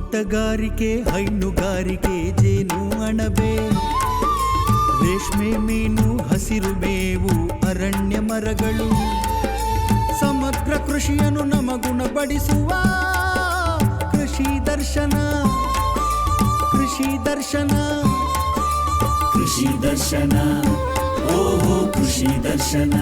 ತೋಟಗಾರಿಕೆ, ಹೈನುಗಾರಿಕೆ, ಜೇನು ಅಣಬೆ, ರೇಷ್ಮೆ, ಮೀನು, ಹಸಿರು ಮೇವು, ಅರಣ್ಯ ಮರಗಳು, ಸಮಗ್ರ ಕೃಷಿಯನ್ನು ನಮಗುಣಪಡಿಸುವ ಕೃಷಿ ದರ್ಶನ. ಕೃಷಿ ದರ್ಶನ, ಕೃಷಿ ದರ್ಶನ, ಓಹೋ ಕೃಷಿ ದರ್ಶನ.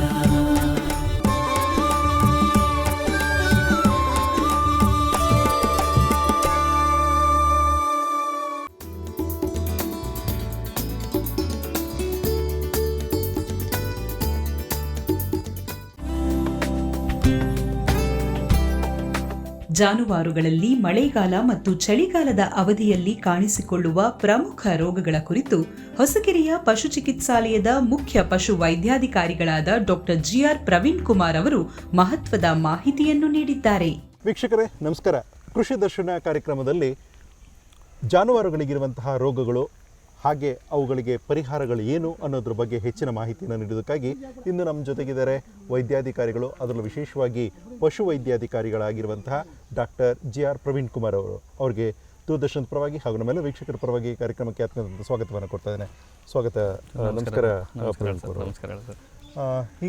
ಜಾನುವಾರುಗಳಲ್ಲಿ ಮಳೆಗಾಲ ಮತ್ತು ಚಳಿಗಾಲದ ಅವಧಿಯಲ್ಲಿ ಕಾಣಿಸಿಕೊಳ್ಳುವ ಪ್ರಮುಖ ರೋಗಗಳ ಕುರಿತು ಹೊಸಕೆರೆಯ ಪಶು ಚಿಕಿತ್ಸಾಲಯದ ಮುಖ್ಯ ಪಶು ವೈದ್ಯಾಧಿಕಾರಿಗಳಾದ ಡಾಕ್ಟರ್ ಜಿಆರ್ ಪ್ರವೀಣ್ ಕುಮಾರ್ ಅವರು ಮಹತ್ವದ ಮಾಹಿತಿಯನ್ನು ನೀಡಿದ್ದಾರೆ. ವೀಕ್ಷಕರೇ ನಮಸ್ಕಾರ. ಕೃಷಿ ದರ್ಶನ ಕಾರ್ಯಕ್ರಮದಲ್ಲಿ ಜಾನುವಾರುಗಳಿಗಿರುವಂತಹ ರೋಗಗಳು ಹಾಗೆ ಅವುಗಳಿಗೆ ಪರಿಹಾರಗಳು ಏನು ಅನ್ನೋದ್ರ ಬಗ್ಗೆ ಹೆಚ್ಚಿನ ಮಾಹಿತಿಯನ್ನು ನೀಡೋದಕ್ಕಾಗಿ ಇಂದು ನಮ್ಮ ಜೊತೆಗಿದ್ದಾರೆ ವೈದ್ಯಾಧಿಕಾರಿಗಳು, ಅದರಲ್ಲೂ ವಿಶೇಷವಾಗಿ ಪಶು ವೈದ್ಯಾಧಿಕಾರಿಗಳಾಗಿರುವಂತಹ ಡಾಕ್ಟರ್ ಜಿಆರ್ ಪ್ರವೀಣ್ ಕುಮಾರ್ ಅವರು. ಅವರಿಗೆ ದೂರದರ್ಶನದ ಪರವಾಗಿ ಹಾಗೂ ನಮ್ಮೆಲ್ಲ ವೀಕ್ಷಕರ ಪರವಾಗಿ ಕಾರ್ಯಕ್ರಮಕ್ಕೆ ಆತ್ಮೀಯವಾದ ಸ್ವಾಗತವನ್ನು ಕೊಡ್ತಾ ಇದ್ದೇನೆ. ಸ್ವಾಗತ. ನಮಸ್ಕಾರ ಪ್ರವೀಣ್ ಕುಮಾರ್. ನಮಸ್ಕಾರ ಸರ್.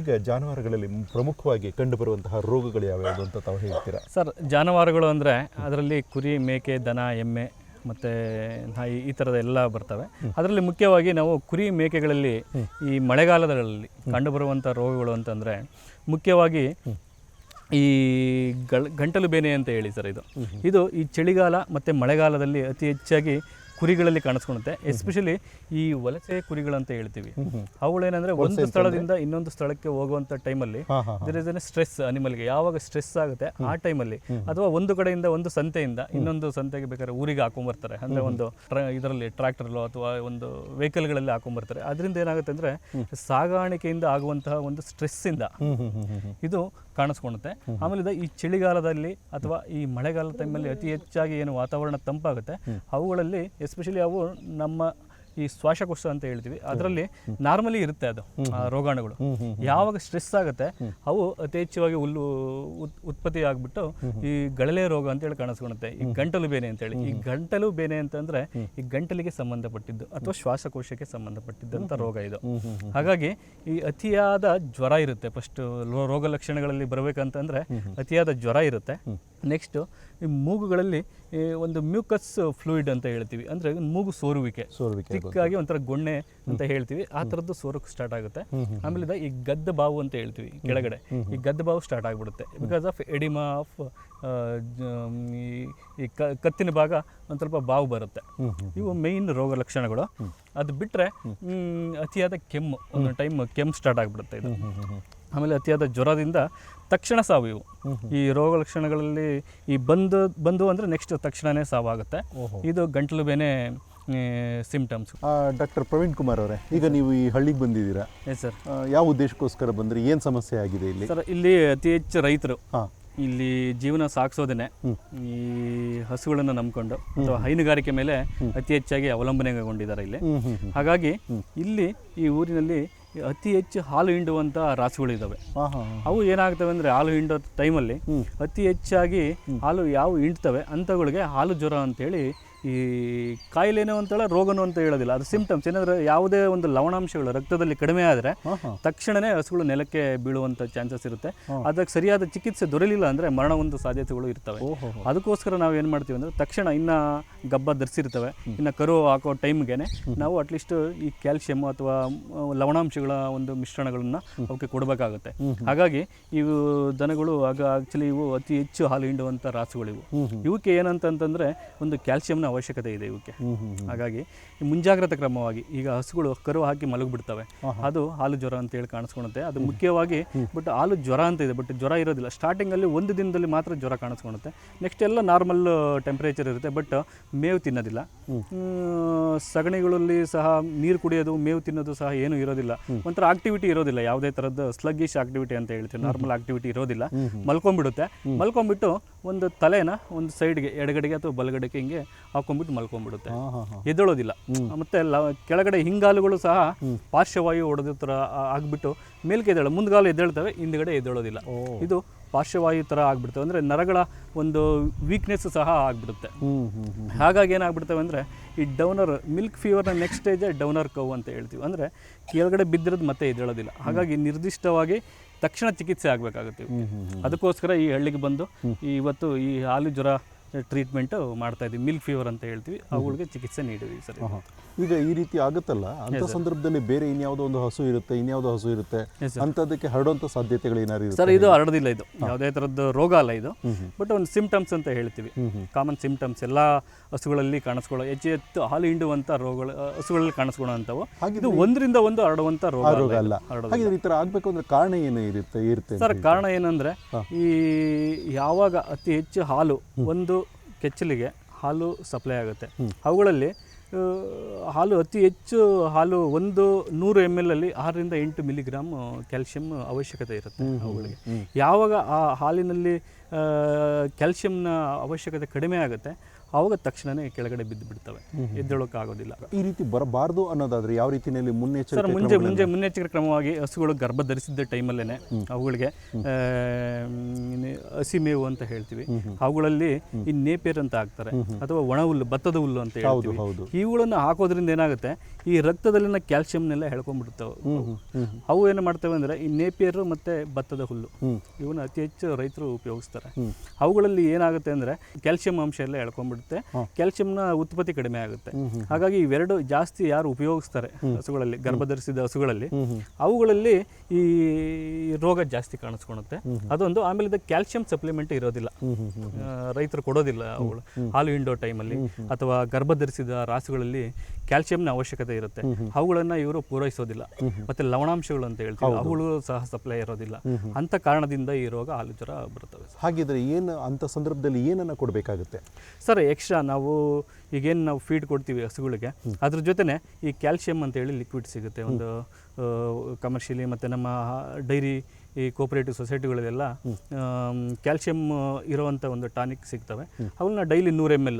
ಈಗ ಜಾನುವಾರುಗಳಲ್ಲಿ ಪ್ರಮುಖವಾಗಿ ಕಂಡುಬರುವಂತಹ ರೋಗಗಳು ಯಾವ್ಯಾವುದು ಅಂತ ತಾವು ಹೇಳ್ತೀರಾ ಸರ್? ಜಾನುವಾರುಗಳು ಅಂದರೆ ಅದರಲ್ಲಿ ಕುರಿ, ಮೇಕೆ, ದನ, ಎಮ್ಮೆ ಮತ್ತು ನಾಯಿ ಈ ಥರದ ಎಲ್ಲ ಬರ್ತವೆ. ಅದರಲ್ಲಿ ಮುಖ್ಯವಾಗಿ ನಾವು ಕುರಿ, ಮೇಕೆಗಳಲ್ಲಿ ಈ ಮಳೆಗಾಲದಲ್ಲಿ ಕಂಡುಬರುವಂಥ ರೋಗಗಳು ಅಂತಂದರೆ ಮುಖ್ಯವಾಗಿ ಈ ಗಂಟಲು ಬೇನೆ ಅಂತ ಹೇಳಿ ಸರ್. ಇದು ಈ ಚಳಿಗಾಲ ಮತ್ತು ಮಳೆಗಾಲದಲ್ಲಿ ಅತಿ ಹೆಚ್ಚಾಗಿ ಕುರಿಗಳಲ್ಲಿ ಕಾಣಿಸ್ಕೊಳುತ್ತೆ. ಎಸ್ಪೆಷಲಿ ಈ ವಲಸೆ ಕುರಿಗಳಂತ ಹೇಳ್ತೀವಿ. ಅವುಗಳೇನಂದರೆ ಒಂದು ಸ್ಥಳದಿಂದ ಇನ್ನೊಂದು ಸ್ಥಳಕ್ಕೆ ಹೋಗುವಂಥ ಟೈಮಲ್ಲಿ ದರ್ ಇಸ್ ಎನ್ ಸ್ಟ್ರೆಸ್ ಅನಿಮಲ್ಗೆ. ಯಾವಾಗ ಸ್ಟ್ರೆಸ್ ಆಗುತ್ತೆ ಆ ಟೈಮಲ್ಲಿ, ಅಥವಾ ಒಂದು ಕಡೆಯಿಂದ ಒಂದು ಸಂತೆಯಿಂದ ಇನ್ನೊಂದು ಸಂತೆಗೆ ಬೇಕಾದ್ರೆ ಊರಿಗೆ ಹಾಕೊಂಡ್ಬರ್ತಾರೆ, ಅಂದರೆ ಒಂದು ಇದರಲ್ಲಿ ಟ್ರ್ಯಾಕ್ಟರ್ಲೋ ಅಥವಾ ಒಂದು ವೆಹಿಕಲ್ಗಳಲ್ಲಿ ಹಾಕೊಂಡ್ಬರ್ತಾರೆ. ಅದರಿಂದ ಏನಾಗುತ್ತೆ ಅಂದರೆ ಸಾಗಾಣಿಕೆಯಿಂದ ಆಗುವಂತಹ ಒಂದು ಸ್ಟ್ರೆಸ್ಸಿಂದ ಇದು ಕಾಣಿಸ್ಕೊಳುತ್ತೆ. ಆಮೇಲೆ ಈ ಚಳಿಗಾಲದಲ್ಲಿ ಅಥವಾ ಈ ಮಳೆಗಾಲದ ಟೈಮಲ್ಲಿ ಅತಿ ಹೆಚ್ಚಾಗಿ ಏನು ವಾತಾವರಣ ತಂಪಾಗುತ್ತೆ, ಅವುಗಳಲ್ಲಿ ಎಸ್ಪೆಷಲಿ ಅವು ನಮ್ಮ ಈ ಶ್ವಾಸಕೋಶ ಅಂತ ಹೇಳ್ತೀವಿ, ಅದರಲ್ಲಿ ನಾರ್ಮಲಿ ಇರುತ್ತೆ ಅದು ರೋಗಾಣುಗಳು. ಯಾವಾಗ ಸ್ಟ್ರೆಸ್ ಆಗುತ್ತೆ ಅವು ಅತಿ ಹೆಚ್ಚಾಗಿ ಉತ್ಪತ್ತಿ ಆಗಿಬಿಟ್ಟು ಈ ಗಳಲೆ ರೋಗ ಅಂತೇಳಿ ಕಾಣಿಸ್ಕೊಳುತ್ತೆ. ಈ ಗಂಟಲು ಬೇನೆ ಅಂತೇಳಿ. ಈ ಗಂಟಲು ಬೇನೆ ಅಂತಂದರೆ ಈ ಗಂಟಲಿಗೆ ಸಂಬಂಧಪಟ್ಟಿದ್ದು ಅಥವಾ ಶ್ವಾಸಕೋಶಕ್ಕೆ ಸಂಬಂಧಪಟ್ಟಿದ್ದಂಥ ರೋಗ ಇದು. ಹಾಗಾಗಿ ಈ ಅತಿಯಾದ ಜ್ವರ ಇರುತ್ತೆ. ಫಸ್ಟ್ ರೋಗ ಲಕ್ಷಣಗಳಲ್ಲಿ ಬರಬೇಕಂತಂದರೆ ಅತಿಯಾದ ಜ್ವರ ಇರುತ್ತೆ. ನೆಕ್ಸ್ಟು ಈ ಮೂಗುಗಳಲ್ಲಿ ಒಂದು ಮ್ಯೂಕಸ್ ಫ್ಲೂಯಿಡ್ ಅಂತ ಹೇಳ್ತೀವಿ, ಅಂದರೆ ಮೂಗು ಸೋರುವಿಕೆ, ಚಿಕ್ಕಾಗಿ ಒಂಥರ ಗೊಣ್ಣೆ ಅಂತ ಹೇಳ್ತೀವಿ, ಆ ಥರದ್ದು ಸೋರಕ್ಕೆ ಸ್ಟಾರ್ಟ್ ಆಗುತ್ತೆ. ಆಮೇಲೆ ಈ ಗದ್ದ ಬಾವು ಅಂತ ಹೇಳ್ತೀವಿ ಕೆಳಗಡೆ, ಈ ಗದ್ದ ಬಾವು ಸ್ಟಾರ್ಟ್ ಆಗಿಬಿಡುತ್ತೆ ಬಿಕಾಸ್ ಆಫ್ ಎಡಿಮಾ ಆಫ್ ಈ ಕತ್ತಿನ ಭಾಗ ಒಂದು ಸ್ವಲ್ಪ ಬಾವು ಬರುತ್ತೆ. ಇವು ಮೇಯ್ನ್ ರೋಗ ಲಕ್ಷಣಗಳು. ಅದು ಬಿಟ್ಟರೆ ಅತಿಯಾದ ಕೆಮ್ಮು, ಒಂದು ಟೈಮ್ ಕೆಮ್ಮು ಸ್ಟಾರ್ಟ್ ಆಗಿಬಿಡುತ್ತೆ ಇದು. ಆಮೇಲೆ ಅತಿಯಾದ ಜ್ವರದಿಂದ ತಕ್ಷಣ ಸಾವು. ಇವು ಈ ರೋಗ ಲಕ್ಷಣಗಳಲ್ಲಿ ಈ ಬಂದು ಅಂದರೆ ನೆಕ್ಸ್ಟ್ ತಕ್ಷಣವೇ ಸಾವಾಗುತ್ತೆ. ಇದು ಗಂಟಲು ಬೇನೆ ಸಿಂಪ್ಟಮ್ಸ್. ಡಾಕ್ಟರ್ ಪ್ರವೀಣ್ ಕುಮಾರ್ ಅವರೇ, ಈಗ ನೀವು ಈ ಹಳ್ಳಿಗೆ ಬಂದಿದ್ದೀರಾ. Yes sir. ಯಾವ ಉದ್ದೇಶಕ್ಕೋಸ್ಕರ ಬಂದರೆ, ಏನು ಸಮಸ್ಯೆ ಆಗಿದೆ ಇಲ್ಲಿ? ಸರ್, ಇಲ್ಲಿ ಅತಿ ಹೆಚ್ಚು ರೈತರು ಇಲ್ಲಿ ಜೀವನ ಸಾಗಿಸೋದೇ ಈ ಹಸುಗಳನ್ನು ನಂಬ್ಕೊಂಡು ಅಥವಾ ಹೈನುಗಾರಿಕೆ ಮೇಲೆ ಅತಿ ಹೆಚ್ಚಾಗಿ ಅವಲಂಬನೆಗೊಂಡಿದ್ದಾರೆ ಇಲ್ಲಿ. ಹಾಗಾಗಿ ಇಲ್ಲಿ ಈ ಊರಿನಲ್ಲಿ ಅತಿ ಹೆಚ್ಚು ಹಾಲು ಹಿಂಡುವಂಥ ರಾಸುಗಳಿದ್ದಾವೆ. ಅವು ಏನಾಗ್ತವೆ ಅಂದರೆ ಹಾಲು ಹಿಂಡೋ ಟೈಮಲ್ಲಿ ಅತಿ ಹೆಚ್ಚಾಗಿ ಹಾಲು ಯಾವ ಹಿಂಡ್ತವೆ ಅಂಥವುಗಳಿಗೆ ಹಾಲು ಜ್ವರ ಅಂತೇಳಿ, ಈ ಕಾಯಿಲೆನೋ ಅಂತೇಳಿ ರೋಗನೋ ಅಂತ ಹೇಳೋದಿಲ್ಲ, ಅದು ಸಿಂಪ್ಟಮ್ಸ್. ಏನಂದರೆ ಯಾವುದೇ ಒಂದು ಲವಣಾಂಶಗಳು ರಕ್ತದಲ್ಲಿ ಕಡಿಮೆ ಆದರೆ ತಕ್ಷಣವೇ ಹಸುಗಳು ನೆಲಕ್ಕೆ ಬೀಳುವಂಥ ಚಾನ್ಸಸ್ ಇರುತ್ತೆ. ಅದಕ್ಕೆ ಸರಿಯಾದ ಚಿಕಿತ್ಸೆ ದೊರೆಯಲಿಲ್ಲ ಅಂದರೆ ಮರಣ ಒಂದು ಸಾಧ್ಯತೆಗಳು ಇರ್ತವೆ. ಅದಕ್ಕೋಸ್ಕರ ನಾವು ಏನು ಮಾಡ್ತೀವಿ ಅಂದರೆ ತಕ್ಷಣ ಇನ್ನು ಗಬ್ಬ ಧರಿಸಿರ್ತವೆ, ಇನ್ನು ಕರು ಹಾಕೋ ಟೈಮ್ಗೆ ನಾವು ಅಟ್ಲೀಸ್ಟ್ ಈ ಕ್ಯಾಲ್ಸಿಯಮ್ ಅಥವಾ ಲವಣಾಂಶಗಳ ಒಂದು ಮಿಶ್ರಣಗಳನ್ನು ಅವಕ್ಕೆ ಕೊಡಬೇಕಾಗುತ್ತೆ. ಹಾಗಾಗಿ ಇವು ದನಗಳು ಆಕ್ಚುಲಿ ಇವು ಅತಿ ಹೆಚ್ಚು ಹಾಲು ಹಿಂಡುವಂಥ ರಾಸುಗಳಿವು. ಇವಕ್ಕೆ ಏನಂತಂದರೆ ಒಂದು ಕ್ಯಾಲ್ಸಿಯಂನ ಅವಶ್ಯಕತೆ ಇದೆ ಇವಕ್ಕೆ. ಹಾಗಾಗಿ ಮುಂಜಾಗ್ರತಾ ಕ್ರಮವಾಗಿ ಈಗ ಹಸುಗಳು ಕರು ಹಾಕಿ ಮಲಗಿಬಿಡ್ತವೆ, ಅದು ಹಾಲು ಜ್ವರ ಅಂತೇಳಿ ಕಾಣಿಸ್ಕೊಳುತ್ತೆ. ಅದು ಮುಖ್ಯವಾಗಿ ಬಟ್ ಹಾಲು ಜ್ವರ ಅಂತ ಇದೆ, ಬಟ್ ಜ್ವರ ಇರೋದಿಲ್ಲ. ಸ್ಟಾರ್ಟಿಂಗಲ್ಲಿ ಒಂದು ದಿನದಲ್ಲಿ ಮಾತ್ರ ಜ್ವರ ಕಾಣಿಸ್ಕೊಳುತ್ತೆ. ನೆಕ್ಸ್ಟ್ ಎಲ್ಲ ನಾರ್ಮಲ್ ಟೆಂಪ್ರೇಚರ್ ಇರುತ್ತೆ, ಬಟ್ ಮೇವು ತಿನ್ನೋದಿಲ್ಲ. ಸಗಣಿಗಳಲ್ಲಿ ಸಹ ನೀರು ಕುಡಿಯೋದು, ಮೇವು ತಿನ್ನೋದು ಸಹ ಏನೂ ಇರೋದಿಲ್ಲ. ಒಂಥರ ಆಕ್ಟಿವಿಟಿ ಇರೋದಿಲ್ಲ, ಯಾವುದೇ ಥರದ್ದು ಸ್ಲಗ್ಗಿಶ್ ಆಕ್ಟಿವಿಟಿ ಅಂತ ಹೇಳ್ತೀವಿ, ನಾರ್ಮಲ್ ಆಕ್ಟಿವಿಟಿ ಇರೋದಿಲ್ಲ. ಮಲ್ಕೊಂಡ್ಬಿಡುತ್ತೆ. ಮಲ್ಕೊಂಡ್ಬಿಟ್ಟು ಒಂದು ತಲೆನ ಒಂದು ಸೈಡ್ಗೆ, ಎಡಗಡೆಗೆ ಅಥವಾ ಬಲಗಡೆಗೆ ಹಿಂಗೆ ಹಾಕೊಂಡ್ಬಿಟ್ಟು ಮಲ್ಕೊಂಡ್ಬಿಡುತ್ತೆ, ಎದ್ದೇಳೋದಿಲ್ಲ. ಮತ್ತೆ ಕೆಳಗಡೆ ಹಿಂಗಾಲುಗಳು ಸಹ ಪಾರ್ಶ್ವವಾಯು ಹೊಡೆದ ಥರ ಆಗಿಬಿಟ್ಟು ಮೇಲ್ಕೆ ಎದ್ದೇಳ, ಮುಂದ್ಗಾಲು ಎದ್ದೇಳ್ತವೆ, ಹಿಂದ್ಗಡೆ ಎದ್ದೇಳೋದಿಲ್ಲ. ಇದು ಪಾರ್ಶ್ವವಾಯು ಥರ ಆಗಿಬಿಡ್ತವೆ, ಅಂದರೆ ನರಗಳ ಒಂದು ವೀಕ್ನೆಸ್ ಸಹ ಆಗಿಬಿಡುತ್ತೆ. ಹಾಗಾಗಿ ಏನಾಗ್ಬಿಡ್ತವೆ ಅಂದರೆ ಈ ಡೌನರ್ ಮಿಲ್ಕ್ ಫೀವರ್ನ ನೆಕ್ಸ್ಟ್ ಸ್ಟೇಜೇ ಡೌನರ್ ಕವ್ ಅಂತ ಹೇಳ್ತೀವಿ. ಅಂದರೆ ಕೆಳಗಡೆ ಬಿದ್ದಿರೋದು ಮತ್ತೆ ಎದ್ದೇಳೋದಿಲ್ಲ. ಹಾಗಾಗಿ ನಿರ್ದಿಷ್ಟವಾಗಿ ತಕ್ಷಣ ಚಿಕಿತ್ಸೆ ಆಗಬೇಕಾಗುತ್ತೆ. ಅದಕ್ಕೋಸ್ಕರ ಈ ಹಳ್ಳಿಗೆ ಬಂದು ಇವತ್ತು ಈ ಹಾಲು ಜ್ವರ ಟ್ರೀಟ್ಮೆಂಟ್ ಮಾಡ್ತಾ ಇದ್ದೀವಿ. ಮಿಲ್ಕ್ ಫೀವರ್ ಅಂತ ಹೇಳ್ತೀವಿ, ಅವುಗಳಿಗೆ ಚಿಕಿತ್ಸೆ ನೀಡಿದ್ದೀವಿ ಸರ್. ಈಗ ಈ ರೀತಿ ಆಗುತ್ತಲ್ಲ, ಅಂತ ಸಂದರ್ಭದಲ್ಲಿ ಬೇರೆ ಇನ್ಯಾವುದೋ ಒಂದು ಹಸು ಇರುತ್ತೆ, ಇನ್ಯಾವುದೋ ಹಸು ಇರುತ್ತೆ, ಅಂಥದ್ದಕ್ಕೆ ಹರಡುವಂಥ ಸಾಧ್ಯತೆಗಳು ಏನಾದ್ರು ಇರುತ್ತೆ ಸರ್? ಇದು ಹರಡೋದಿಲ್ಲ, ಇದು ಯಾವುದೇ ಥರದ್ದು ರೋಗ ಅಲ್ಲ ಇದು, ಬಟ್ ಒಂದು ಸಿಂಪ್ಟಮ್ಸ್ ಅಂತ ಹೇಳ್ತೀವಿ, ಕಾಮನ್ ಸಿಂಪ್ಟಮ್ಸ್ ಎಲ್ಲ ಹಸುಗಳಲ್ಲಿ ಕಾಣಿಸ್ಕೊಳ್ಳೋ, ಹೆಚ್ಚು ಹಾಲು ಹಿಂಡುವಂಥ ರೋಗಗಳು ಹಸುಗಳಲ್ಲಿ ಕಾಣಿಸ್ಕೊಳ್ಳೋವಂಥವು. ಇದು ಒಂದರಿಂದ ಒಂದು ಹರಡುವಂಥ ರೋಗ ಅಲ್ಲ. ಹಾಗಿದ್ರೆ ಈ ಥರ ಆಗಬೇಕು ಅಂದ್ರೆ ಕಾರಣ ಏನು ಇರುತ್ತೆ ಸರ್? ಕಾರಣ ಏನಂದರೆ, ಈ ಯಾವಾಗ ಅತಿ ಹೆಚ್ಚು ಹಾಲು ಒಂದು ಕೆಚ್ಚಲಿಗೆ ಹಾಲು ಸಪ್ಲೈ ಆಗುತ್ತೆ, ಅವುಗಳಲ್ಲಿ ಹಾಲು ಅತಿ ಹೆಚ್ಚು ಹಾಲು 100 ml ಅಲ್ಲಿ 6 ರಿಂದ 8 ಮಿಲಿಗ್ರಾಮ್ ಕ್ಯಾಲ್ಶಿಯಂ ಅವಶ್ಯಕತೆ ಇರುತ್ತೆ ಅವುಗಳಿಗೆ. ಯಾವಾಗ ಆ ಹಾಲಿನಲ್ಲಿ ಕ್ಯಾಲ್ಶಿಯಂನ ಅವಶ್ಯಕತೆ ಕಡಿಮೆ ಆಗುತ್ತೆ, ಆವಾಗ ತಕ್ಷಣವೇ ಕೆಳಗಡೆ ಬಿದ್ದು ಬಿಡ್ತವೆ, ಎದ್ದೇಳೋಕ್ಕಾಗೋದಿಲ್ಲ. ಈ ರೀತಿ ಬರಬಾರ್ದು ಅನ್ನೋದಾದ್ರೆ ಯಾವ ರೀತಿಯಲ್ಲಿ ಮುನ್ನೆಚ್ಚರಿಕೆ ಕ್ರಮವಾಗಿ ಹಸುಗಳು ಗರ್ಭ ಧರಿಸಿದ್ದ ಟೈಮಲ್ಲೇ ಅವುಗಳಿಗೆ ಹಸಿ ಮೇವು ಅಂತ ಹೇಳ್ತೀವಿ, ಅವುಗಳಲ್ಲಿ ಈ ನೇಪಿಯರ್ ಅಂತ ಹಾಕ್ತಾರೆ, ಅಥವಾ ಒಣ ಹುಲ್ಲು, ಭತ್ತದ ಹುಲ್ಲು ಅಂತ ಹೇಳ್ತೀವಿ. ಇವುಗಳನ್ನು ಹಾಕೋದ್ರಿಂದ ಏನಾಗುತ್ತೆ, ಈ ರಕ್ತದಲ್ಲಿನ ಕ್ಯಾಲ್ಸಿಯಂನೆಲ್ಲ ಎಳ್ಕೊಂಡ್ಬಿಡ್ತಾವೆ. ಅವು ಏನು ಮಾಡ್ತವೆ ಅಂದರೆ, ಈ ನೇಪಿಯರು ಮತ್ತು ಭತ್ತದ ಹುಲ್ಲು ಇವನ್ನ ಅತಿ ಹೆಚ್ಚು ರೈತರು ಉಪಯೋಗಿಸ್ತಾರೆ. ಅವುಗಳಲ್ಲಿ ಏನಾಗುತ್ತೆ ಅಂದರೆ ಕ್ಯಾಲ್ಸಿಯಂ ಅಂಶ ಎಲ್ಲ ಎಳ್ಕೊಂಡ್ಬಿಡುತ್ತೆ, ಕ್ಯಾಲ್ಸಿಯಂನ ಉತ್ಪತ್ತಿ ಕಡಿಮೆ ಆಗುತ್ತೆ. ಹಾಗಾಗಿ ಇವೆರಡು ಜಾಸ್ತಿ ಯಾರು ಉಪಯೋಗಿಸ್ತಾರೆ ಹಸುಗಳಲ್ಲಿ, ಗರ್ಭಧರಿಸಿದ ಹಸುಗಳಲ್ಲಿ, ಅವುಗಳಲ್ಲಿ ಈ ರೋಗ ಜಾಸ್ತಿ ಕಾಣಿಸ್ಕೊಳುತ್ತೆ. ಅದೊಂದು. ಆಮೇಲೆ ಇದು ಕ್ಯಾಲ್ಸಿಯಂ ಸಪ್ಲಿಮೆಂಟ್ ಇರೋದಿಲ್ಲ, ರೈತರು ಕೊಡೋದಿಲ್ಲ. ಅವುಗಳು ಹಾಲು ಹಿಂಡೋ ಟೈಮಲ್ಲಿ ಅಥವಾ ಗರ್ಭಧರಿಸಿದ ರಾಸುಗಳಲ್ಲಿ ಕ್ಯಾಲ್ಸಿಯಂನ ಅವಶ್ಯಕತೆ ಇರುತ್ತೆ, ಅವುಗಳನ್ನು ಇವರು ಪೂರೈಸೋದಿಲ್ಲ. ಮತ್ತೆ ಲವಣಾಂಶಗಳು ಅಂತ ಹೇಳ್ತೀವಿ, ಅವುಗಳು ಸಹ ಸಪ್ಲೈ ಇರೋದಿಲ್ಲ. ಅಂತ ಕಾರಣದಿಂದ ಈ ರೋಗ ಹಾಲು ಜ್ವರ ಬರ್ತವೆ. ಹಾಗಿದ್ರೆ ಏನು ಅಂತ ಸಂದರ್ಭದಲ್ಲಿ ಏನನ್ನು ಕೊಡಬೇಕಾಗುತ್ತೆ ಸರ್? ಎಕ್ಸ್ಟ್ರಾ ನಾವು ಈಗೇನು ನಾವು ಫೀಡ್ ಕೊಡ್ತೀವಿ ಹಸುಗಳಿಗೆ, ಅದ್ರ ಜೊತೆನೆ ಈ ಕ್ಯಾಲ್ಸಿಯಂ ಅಂತೇಳಿ ಲಿಕ್ವಿಡ್ ಸಿಗುತ್ತೆ. ಒಂದು ಕಮರ್ಷಿಯಲಿ ಮತ್ತು ನಮ್ಮ ಡೈರಿ ಈ ಕೋಪರೇಟಿವ್ ಸೊಸೈಟಿಗಳಲ್ಲೆಲ್ಲ ಕ್ಯಾಲ್ಸಿಯಂ ಇರುವಂಥ ಒಂದು ಟಾನಿಕ್ ಸಿಗ್ತವೆ. ಅವನ್ನ ಡೈಲಿ 100 ml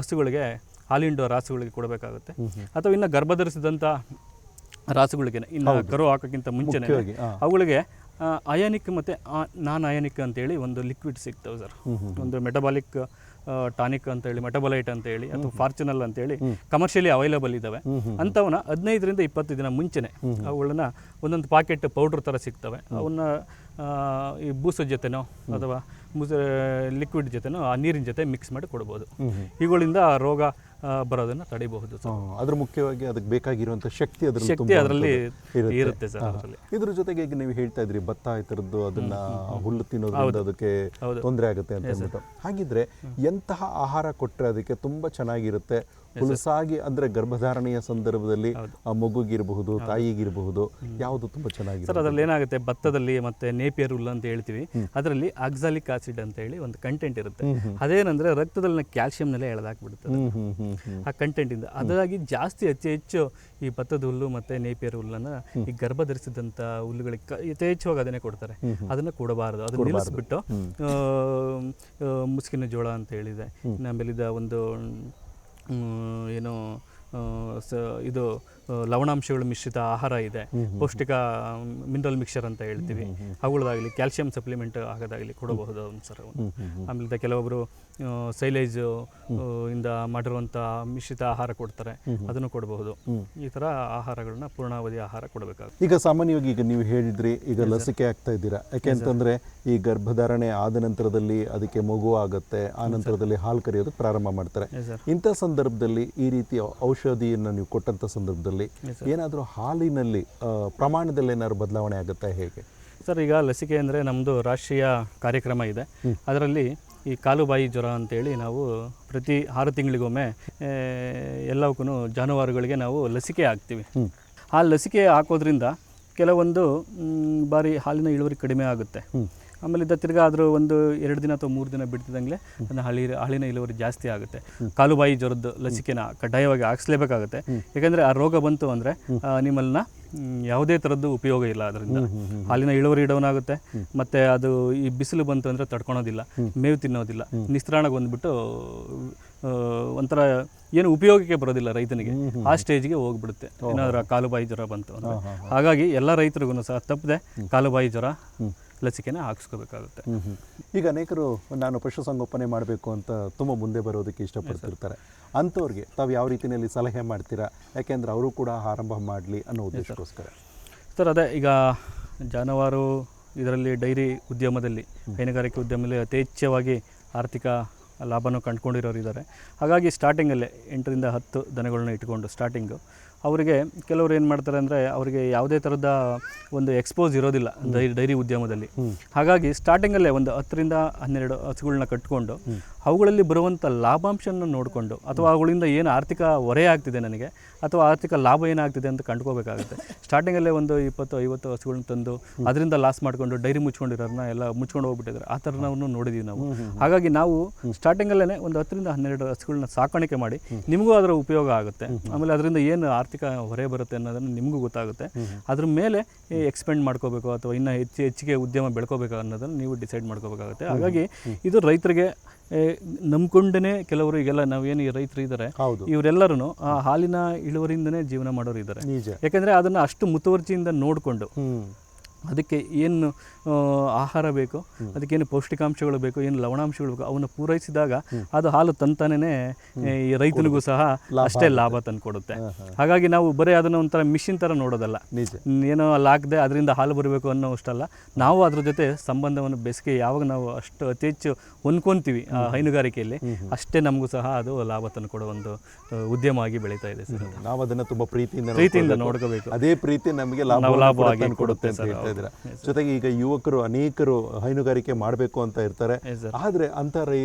ಹಸುಗಳಿಗೆ, ಹಾಲಿಂಡೋ ರಾಸುಗಳಿಗೆ ಕೊಡಬೇಕಾಗುತ್ತೆ. ಅಥವಾ ಇನ್ನು ಗರ್ಭಧರಿಸಿದಂಥ ರಾಸುಗಳಿಗೆ, ಇನ್ನು ಕರು ಹಾಕೋಕ್ಕಿಂತ ಮುಂಚೆನೇ ಅವುಗಳಿಗೆ ಅಯಾನಿಕ್ ಮತ್ತು ನಾನ್ ಅಯಾನಿಕ್ ಅಂತೇಳಿ ಒಂದು ಲಿಕ್ವಿಡ್ ಸಿಗ್ತವೆ ಸರ್. ಒಂದು ಮೆಟಬಾಲಿಕ್ ಟಾನಿಕ್ ಅಂತೇಳಿ, ಮೆಟಬಲೈಟ್ ಅಂತೇಳಿ, ಅಥವಾ ಫಾರ್ಚುನಲ್ ಅಂತೇಳಿ ಕಮರ್ಷಿಯಲಿ ಅವೈಲೇಬಲ್ ಇದ್ದಾವೆ. ಅಂಥವನ್ನ 15 ರಿಂದ 20 ದಿನ ಮುಂಚೆನೆ ಅವುಗಳನ್ನ ಒಂದೊಂದು ಪಾಕೆಟ್ ಪೌಡ್ರ್ ಥರ ಸಿಗ್ತವೆ. ಅವನ್ನ ಈ ಬೂಸದ ಜೊತೆನೋ ಅಥವಾ ಲಿಕ್ವಿಡ್ ಜೊತೆನೋ ಆ ನೀರಿನ ಜೊತೆ ಮಿಕ್ಸ್ ಮಾಡಿ ಕೊಡ್ಬೋದು. ಇವುಗಳಿಂದ ರೋಗ ಬರೋದನ್ನು ತಡೆಯಬಹುದು. ಅದ್ರ ಮುಖ್ಯವಾಗಿ ಅದಕ್ಕೆ ಬೇಕಾಗಿರುವಂಥ ಶಕ್ತಿ ಅದರಲ್ಲಿ ಇರುತ್ತೆ ಸರ್. ಇದ್ರ ಜೊತೆಗೆ ಈಗ ನೀವು ಹೇಳ್ತಾ ಇದ್ರಿ ಭತ್ತ ಈ ಥರದ್ದು ಅದನ್ನ ಹುಲ್ಲು ತಿನ್ನೋದ್ರಿಂದ ಅದಕ್ಕೆ ತೊಂದರೆ ಆಗುತ್ತೆ ಅಂತ ಅಂದ್ಬಿಟ್ಟು. ಹಾಗಿದ್ರೆ ಎಂತಹ ಆಹಾರ ಕೊಟ್ಟರೆ ಅದಕ್ಕೆ ತುಂಬ ಚೆನ್ನಾಗಿರುತ್ತೆ, ಹುಲಸಾಗಿ ಅಂದರೆ ಗರ್ಭಧಾರಣೆಯ ಸಂದರ್ಭದಲ್ಲಿ ಆ ಮಗುಗಿರಬಹುದು, ತಾಯಿಗಿರಬಹುದು, ಯಾವುದು ತುಂಬ ಚೆನ್ನಾಗಿದೆ ಸರ್? ಅದರಲ್ಲಿ ಏನಾಗುತ್ತೆ, ಭತ್ತದಲ್ಲಿ ಮತ್ತೆ ನೇಪಿಯರ್ ಹುಲ್ಲು ಅಂತ ಹೇಳ್ತೀವಿ, ಅದರಲ್ಲಿ ಆಕ್ಸಾಲಿಕ್ ಆಸಿಡ್ ಅಂತ ಹೇಳಿ ಒಂದು ಕಂಟೆಂಟ್ ಇರುತ್ತೆ. ಅದೇನಂದ್ರೆ ರಕ್ತದಲ್ಲಿನ ಕ್ಯಾಲ್ಸಿಯಂನೆಲ್ಲ ಎಳೆದಾಕ್ಬಿಡುತ್ತದೆ ಆ ಕಂಟೆಂಟಿಂದ. ಅದಾಗಿ ಜಾಸ್ತಿ ಹೆಚ್ಚು ಈ ಭತ್ತದ ಹುಲ್ಲು ಮತ್ತೆ ನೇಪಿಯರ್ ಹುಲ್ಲನ್ನು ಈ ಗರ್ಭಧರಿಸಿದಂಥ ಹುಲ್ಲುಗಳಿಗೆ ಯಥೇಚ್ಛವಾಗಿ ಅದನ್ನೇ ಕೊಡ್ತಾರೆ. ಅದನ್ನು ಕೊಡಬಾರದು, ಅದನ್ನ ನಿಲ್ಲಿಸ್ಬಿಟ್ಟು ಮುಸ್ಕಿನ ಜೋಳ ಅಂತ ಹೇಳಿದೆ, ಆಮೇಲಿದ ಒಂದು ಏನು ಇದು ಲವಣಾಂಶಗಳು ಮಿಶ್ರಿತ ಆಹಾರ ಇದೆ, ಪೌಷ್ಟಿಕ ಮಿನರಲ್ ಮಿಕ್ಸರ್ ಅಂತ ಹೇಳ್ತೀವಿ, ಅವುಗಳದಾಗಲಿ ಕ್ಯಾಲ್ಸಿಯಂ ಸಪ್ಲಿಮೆಂಟ್ ಆಗೋದಾಗಲಿ ಕೊಡಬಹುದು ಸರ್. ಆಮೇಲೆ ಕೆಲವೊಬ್ಬರು ಸೈಲೇಜ್ ಇಂದ ಮಾಡಿರುವಂಥ ಮಿಶ್ರಿತ ಆಹಾರ ಕೊಡ್ತಾರೆ, ಅದನ್ನು ಕೊಡಬಹುದು. ಈ ಥರ ಆಹಾರಗಳನ್ನ ಪೂರ್ಣಾವಧಿ ಆಹಾರ ಕೊಡಬೇಕಾಗುತ್ತೆ. ಈಗ ಸಾಮಾನ್ಯವಾಗಿ ಈಗ ನೀವು ಹೇಳಿದ್ರಿ, ಈಗ ಲಸಿಕೆ ಆಗ್ತಾ ಇದ್ದೀರಾ, ಯಾಕೆಂತಂದರೆ ಈ ಗರ್ಭಧಾರಣೆ ಆದ ನಂತರದಲ್ಲಿ ಅದಕ್ಕೆ ಮಗು ಆಗುತ್ತೆ, ಆ ನಂತರದಲ್ಲಿ ಹಾಲು ಕರೆಯೋದಕ್ಕೆ ಪ್ರಾರಂಭ ಮಾಡ್ತಾರೆ. ಇಂಥ ಸಂದರ್ಭದಲ್ಲಿ ಈ ರೀತಿಯ ಔಷಧಿಯನ್ನು ನೀವು ಕೊಟ್ಟಂಥ ಸಂದರ್ಭದಲ್ಲಿ ಏನಾದರೂ ಹಾಲಿನಲ್ಲಿ ಪ್ರಮಾಣದಲ್ಲಿ ಏನಾದ್ರು ಬದಲಾವಣೆ ಆಗುತ್ತೆ ಹೇಗೆ ಸರ್? ಈಗ ಲಸಿಕೆ ಅಂದರೆ ನಮ್ಮದು ರಾಷ್ಟ್ರೀಯ ಕಾರ್ಯಕ್ರಮ ಇದೆ. ಅದರಲ್ಲಿ ಈ ಕಾಲುಬಾಯಿ ಜ್ವರ ಅಂತೇಳಿ ನಾವು ಪ್ರತಿ 6 ತಿಂಗಳಿಗೊಮ್ಮೆ ಎಲ್ಲವಕ್ಕೂ ಜಾನುವಾರುಗಳಿಗೆ ನಾವು ಲಸಿಕೆ ಹಾಕ್ತೀವಿ. ಆ ಲಸಿಕೆ ಹಾಕೋದ್ರಿಂದ ಕೆಲವೊಂದು ಬಾರಿ ಹಾಲಿನ ಇಳುವರಿ ಕಡಿಮೆ ಆಗುತ್ತೆ. ಆಮೇಲೆ ತಿರ್ಗಾ ಆದರೂ ಒಂದು 2 ದಿನ ಅಥವಾ 3 ದಿನ ಬಿಡ್ತಿದ್ದಂಗೆ ಅದನ್ನ ಹಾಲಿನ ಇಳುವರಿ ಜಾಸ್ತಿ ಆಗುತ್ತೆ. ಕಾಲುಬಾಯಿ ಜ್ವರದ ಲಸಿಕೆನ ಕಡ್ಡಾಯವಾಗಿ ಹಾಕ್ಸ್ಲೇಬೇಕಾಗುತ್ತೆ. ಯಾಕಂದರೆ ಆ ರೋಗ ಬಂತು ಅಂದರೆ ನಿಮ್ಮನ್ನ ಯಾವುದೇ ಥರದ್ದು ಉಪಯೋಗ ಇಲ್ಲ. ಅದರಿಂದ ಹಾಲಿನ ಇಳುವರಿ ಡೌನ್ ಆಗುತ್ತೆ, ಮತ್ತು ಅದು ಈ ಬಿಸಿಲು ಬಂತು ಅಂದರೆ ತಡ್ಕೊಳೋದಿಲ್ಲ, ಮೇವು ತಿನ್ನೋದಿಲ್ಲ, ನಿಸ್ತ್ರಾಣಕ್ಕೆ ಬಂದುಬಿಟ್ಟು ಒಂಥರ ಏನು ಉಪಯೋಗಕ್ಕೆ ಬರೋದಿಲ್ಲ ರೈತನಿಗೆ. ಆ ಸ್ಟೇಜ್ಗೆ ಹೋಗ್ಬಿಡುತ್ತೆ ಏನಾದರೂ ಕಾಲುಬಾಯಿ ಜ್ವರ ಬಂತು ಅಂದರೆ. ಹಾಗಾಗಿ ಎಲ್ಲ ರೈತರಿಗೂ ಸಹ ತಪ್ಪದೆ ಕಾಲುಬಾಯಿ ಜ್ವರ ಲಸಿಕೆನ ಹಾಕಿಸ್ಕೋಬೇಕಾಗುತ್ತೆ. ಈಗ ಅನೇಕರು ನಾನು ಪಶುಸಂಗೋಪನೆ ಮಾಡಬೇಕು ಅಂತ ತುಂಬ ಮುಂದೆ ಬರೋದಕ್ಕೆ ಇಷ್ಟಪಡ್ತಿರ್ತಾರೆ. ಅಂಥವ್ರಿಗೆ ತಾವು ಯಾವ ರೀತಿಯಲ್ಲಿ ಸಲಹೆ ಮಾಡ್ತೀರಾ? ಯಾಕೆಂದರೆ ಅವರು ಕೂಡ ಆರಂಭ ಮಾಡಲಿ ಅನ್ನೋ ಉದ್ದೇಶಕ್ಕೋಸ್ಕರ. ಸರ್ ಅದೇ ಈಗ ಜಾನುವಾರು ಇದರಲ್ಲಿ ಡೈರಿ ಉದ್ಯಮದಲ್ಲಿ, ಹೈನುಗಾರಿಕೆ ಉದ್ಯಮದಲ್ಲಿ ಯಥೇಚ್ಛವಾಗಿ ಆರ್ಥಿಕ ಲಾಭನೂ ಕಂಡುಕೊಂಡಿರೋರು ಇದ್ದಾರೆ. ಹಾಗಾಗಿ ಸ್ಟಾರ್ಟಿಂಗಲ್ಲೇ 8 ರಿಂದ 10 ದನಗಳನ್ನ ಇಟ್ಕೊಂಡು ಸ್ಟಾರ್ಟಿಂಗು ಅವರಿಗೆ ಕೆಲವರು ಏನು ಮಾಡ್ತಾರೆ ಅಂದರೆ ಅವರಿಗೆ ಯಾವುದೇ ಥರದ ಒಂದು ಎಕ್ಸ್ಪೋಸ್ ಇರೋದಿಲ್ಲ ಡೈರಿ ಉದ್ಯಮದಲ್ಲಿ. ಹಾಗಾಗಿ ಸ್ಟಾರ್ಟಿಂಗಲ್ಲೇ ಒಂದು 10 ರಿಂದ 12 ಹಸುಗಳನ್ನ ಕಟ್ಕೊಂಡು ಅವುಗಳಲ್ಲಿ ಬರುವಂಥ ಲಾಭಾಂಶನ ನೋಡಿಕೊಂಡು, ಅಥವಾ ಅವುಗಳಿಂದ ಏನು ಆರ್ಥಿಕ ಹೊರೆ ಆಗ್ತಿದೆ ನನಗೆ, ಅಥವಾ ಆರ್ಥಿಕ ಲಾಭ ಏನಾಗ್ತಿದೆ ಅಂತ ಕಂಡ್ಕೋಬೇಕಾಗುತ್ತೆ. ಸ್ಟಾರ್ಟಿಂಗಲ್ಲೇ ಒಂದು 20-50 ಹಸುಗಳನ್ನ ತಂದು ಅದರಿಂದ ಲಾಸ್ ಮಾಡಿಕೊಂಡು ಡೈರಿ ಮುಚ್ಕೊಂಡಿರೋರನ್ನ ಎಲ್ಲ ಮುಚ್ಕೊಂಡು ಹೋಗ್ಬಿಟ್ಟಿದ್ದಾರೆ. ಆ ಥರ ನಾವು ನೋಡಿದ್ದೀವಿ ನಾವು. ಹಾಗಾಗಿ ನಾವು ಸ್ಟಾರ್ಟಿಂಗಲ್ಲೇ ಒಂದು 10 ರಿಂದ 12 ಹಸುಗಳನ್ನ ಸಾಕಾಣಿಕೆ ಮಾಡಿ ನಿಮಗೂ ಅದರ ಉಪಯೋಗ ಆಗುತ್ತೆ. ಆಮೇಲೆ ಅದರಿಂದ ಏನು ಆರ್ಥಿಕ ಹೊರೆ ಬರುತ್ತೆ ಅನ್ನೋದನ್ನು ನಿಮಗೂ ಗೊತ್ತಾಗುತ್ತೆ. ಅದ್ರ ಮೇಲೆ ಎಕ್ಸ್ಪೆಂಡ್ ಮಾಡ್ಕೋಬೇಕು ಅಥವಾ ಇನ್ನೂ ಹೆಚ್ಚಿಗೆ ಉದ್ಯಮ ಬೆಳ್ಕೋಬೇಕು ಅನ್ನೋದನ್ನು ನೀವು ಡಿಸೈಡ್ ಮಾಡ್ಕೋಬೇಕಾಗುತ್ತೆ. ಹಾಗಾಗಿ ಇದು ರೈತರಿಗೆ ನಂಬ್ಕೊಂಡೇ ಕೆಲವರು ಈಗೆಲ್ಲ ನಾವೇನು ಈ ರೈತರು ಇದ್ದಾರೆ ಇವರೆಲ್ಲರೂ ಆ ಹಾಲಿನ ಇಳುವರಿಯಿಂದನೇ ಜೀವನ ಮಾಡೋರು ಇದ್ದಾರೆ. ಯಾಕೆಂದರೆ ಅದನ್ನು ಅಷ್ಟು ಮುತುವರ್ಜಿಯಿಂದ ನೋಡಿಕೊಂಡು ಅದಕ್ಕೆ ಏನು ಆಹಾರ ಬೇಕು, ಅದಕ್ಕೇನು ಪೌಷ್ಟಿಕಾಂಶಗಳು ಬೇಕು, ಏನು ಲವಣಾಂಶಗಳು ಬೇಕು, ಅವನ್ನ ಪೂರೈಸಿದಾಗ ಅದು ಹಾಲು ತಂತಾನೇ ಈ ರೈತನಿಗೂ ಸಹ ಅಷ್ಟೇ ಲಾಭ ತಂದು ಕೊಡುತ್ತೆ. ಹಾಗಾಗಿ ನಾವು ಬರೀ ಅದನ್ನು ಒಂಥರ ಮಿಷಿನ್ ಥರ ನೋಡೋದಲ್ಲ, ಏನೋ ಅಲ್ಲಿ ಹಾಕದೆ ಅದರಿಂದ ಹಾಲು ಬರಬೇಕು ಅನ್ನೋ ಅಷ್ಟಲ್ಲ, ನಾವು ಅದ್ರ ಜೊತೆ ಸಂಬಂಧವನ್ನು ಬೆಸೆಗೆ ಯಾವಾಗ ನಾವು ಅಷ್ಟು ಅತಿ ಹೆಚ್ಚು ಹೊಂದ್ಕೊಂತೀವಿ ಆ ಹೈನುಗಾರಿಕೆಯಲ್ಲಿ, ಅಷ್ಟೇ ನಮಗೂ ಸಹ ಅದು ಲಾಭ ತಂದು ಕೊಡೋ ಒಂದು ಉದ್ಯಮ ಆಗಿ ಬೆಳೀತಾ ಇದೆ ಸರ್. ನಾವು ಅದನ್ನು ತುಂಬ ಪ್ರೀತಿಯಿಂದ ನೋಡ್ಕೋಬೇಕು. ಅದೇ ಪ್ರೀತಿ ನಮಗೆ ಲಾಭ ಕೊಡುತ್ತೆ ಅಂತ ಹೇಳ್ತಾ ಇದ್ದೀರಾ. ಜೊತೆಗೆ ಈಗ ಯುವಕರು ಅನೇಕರು ಹೈನುಗಾರಿಕೆ ಮಾಡಬೇಕು ಅಂತ ಇರ್ತಾರೆ. ಆದರೆ ಅಂಥ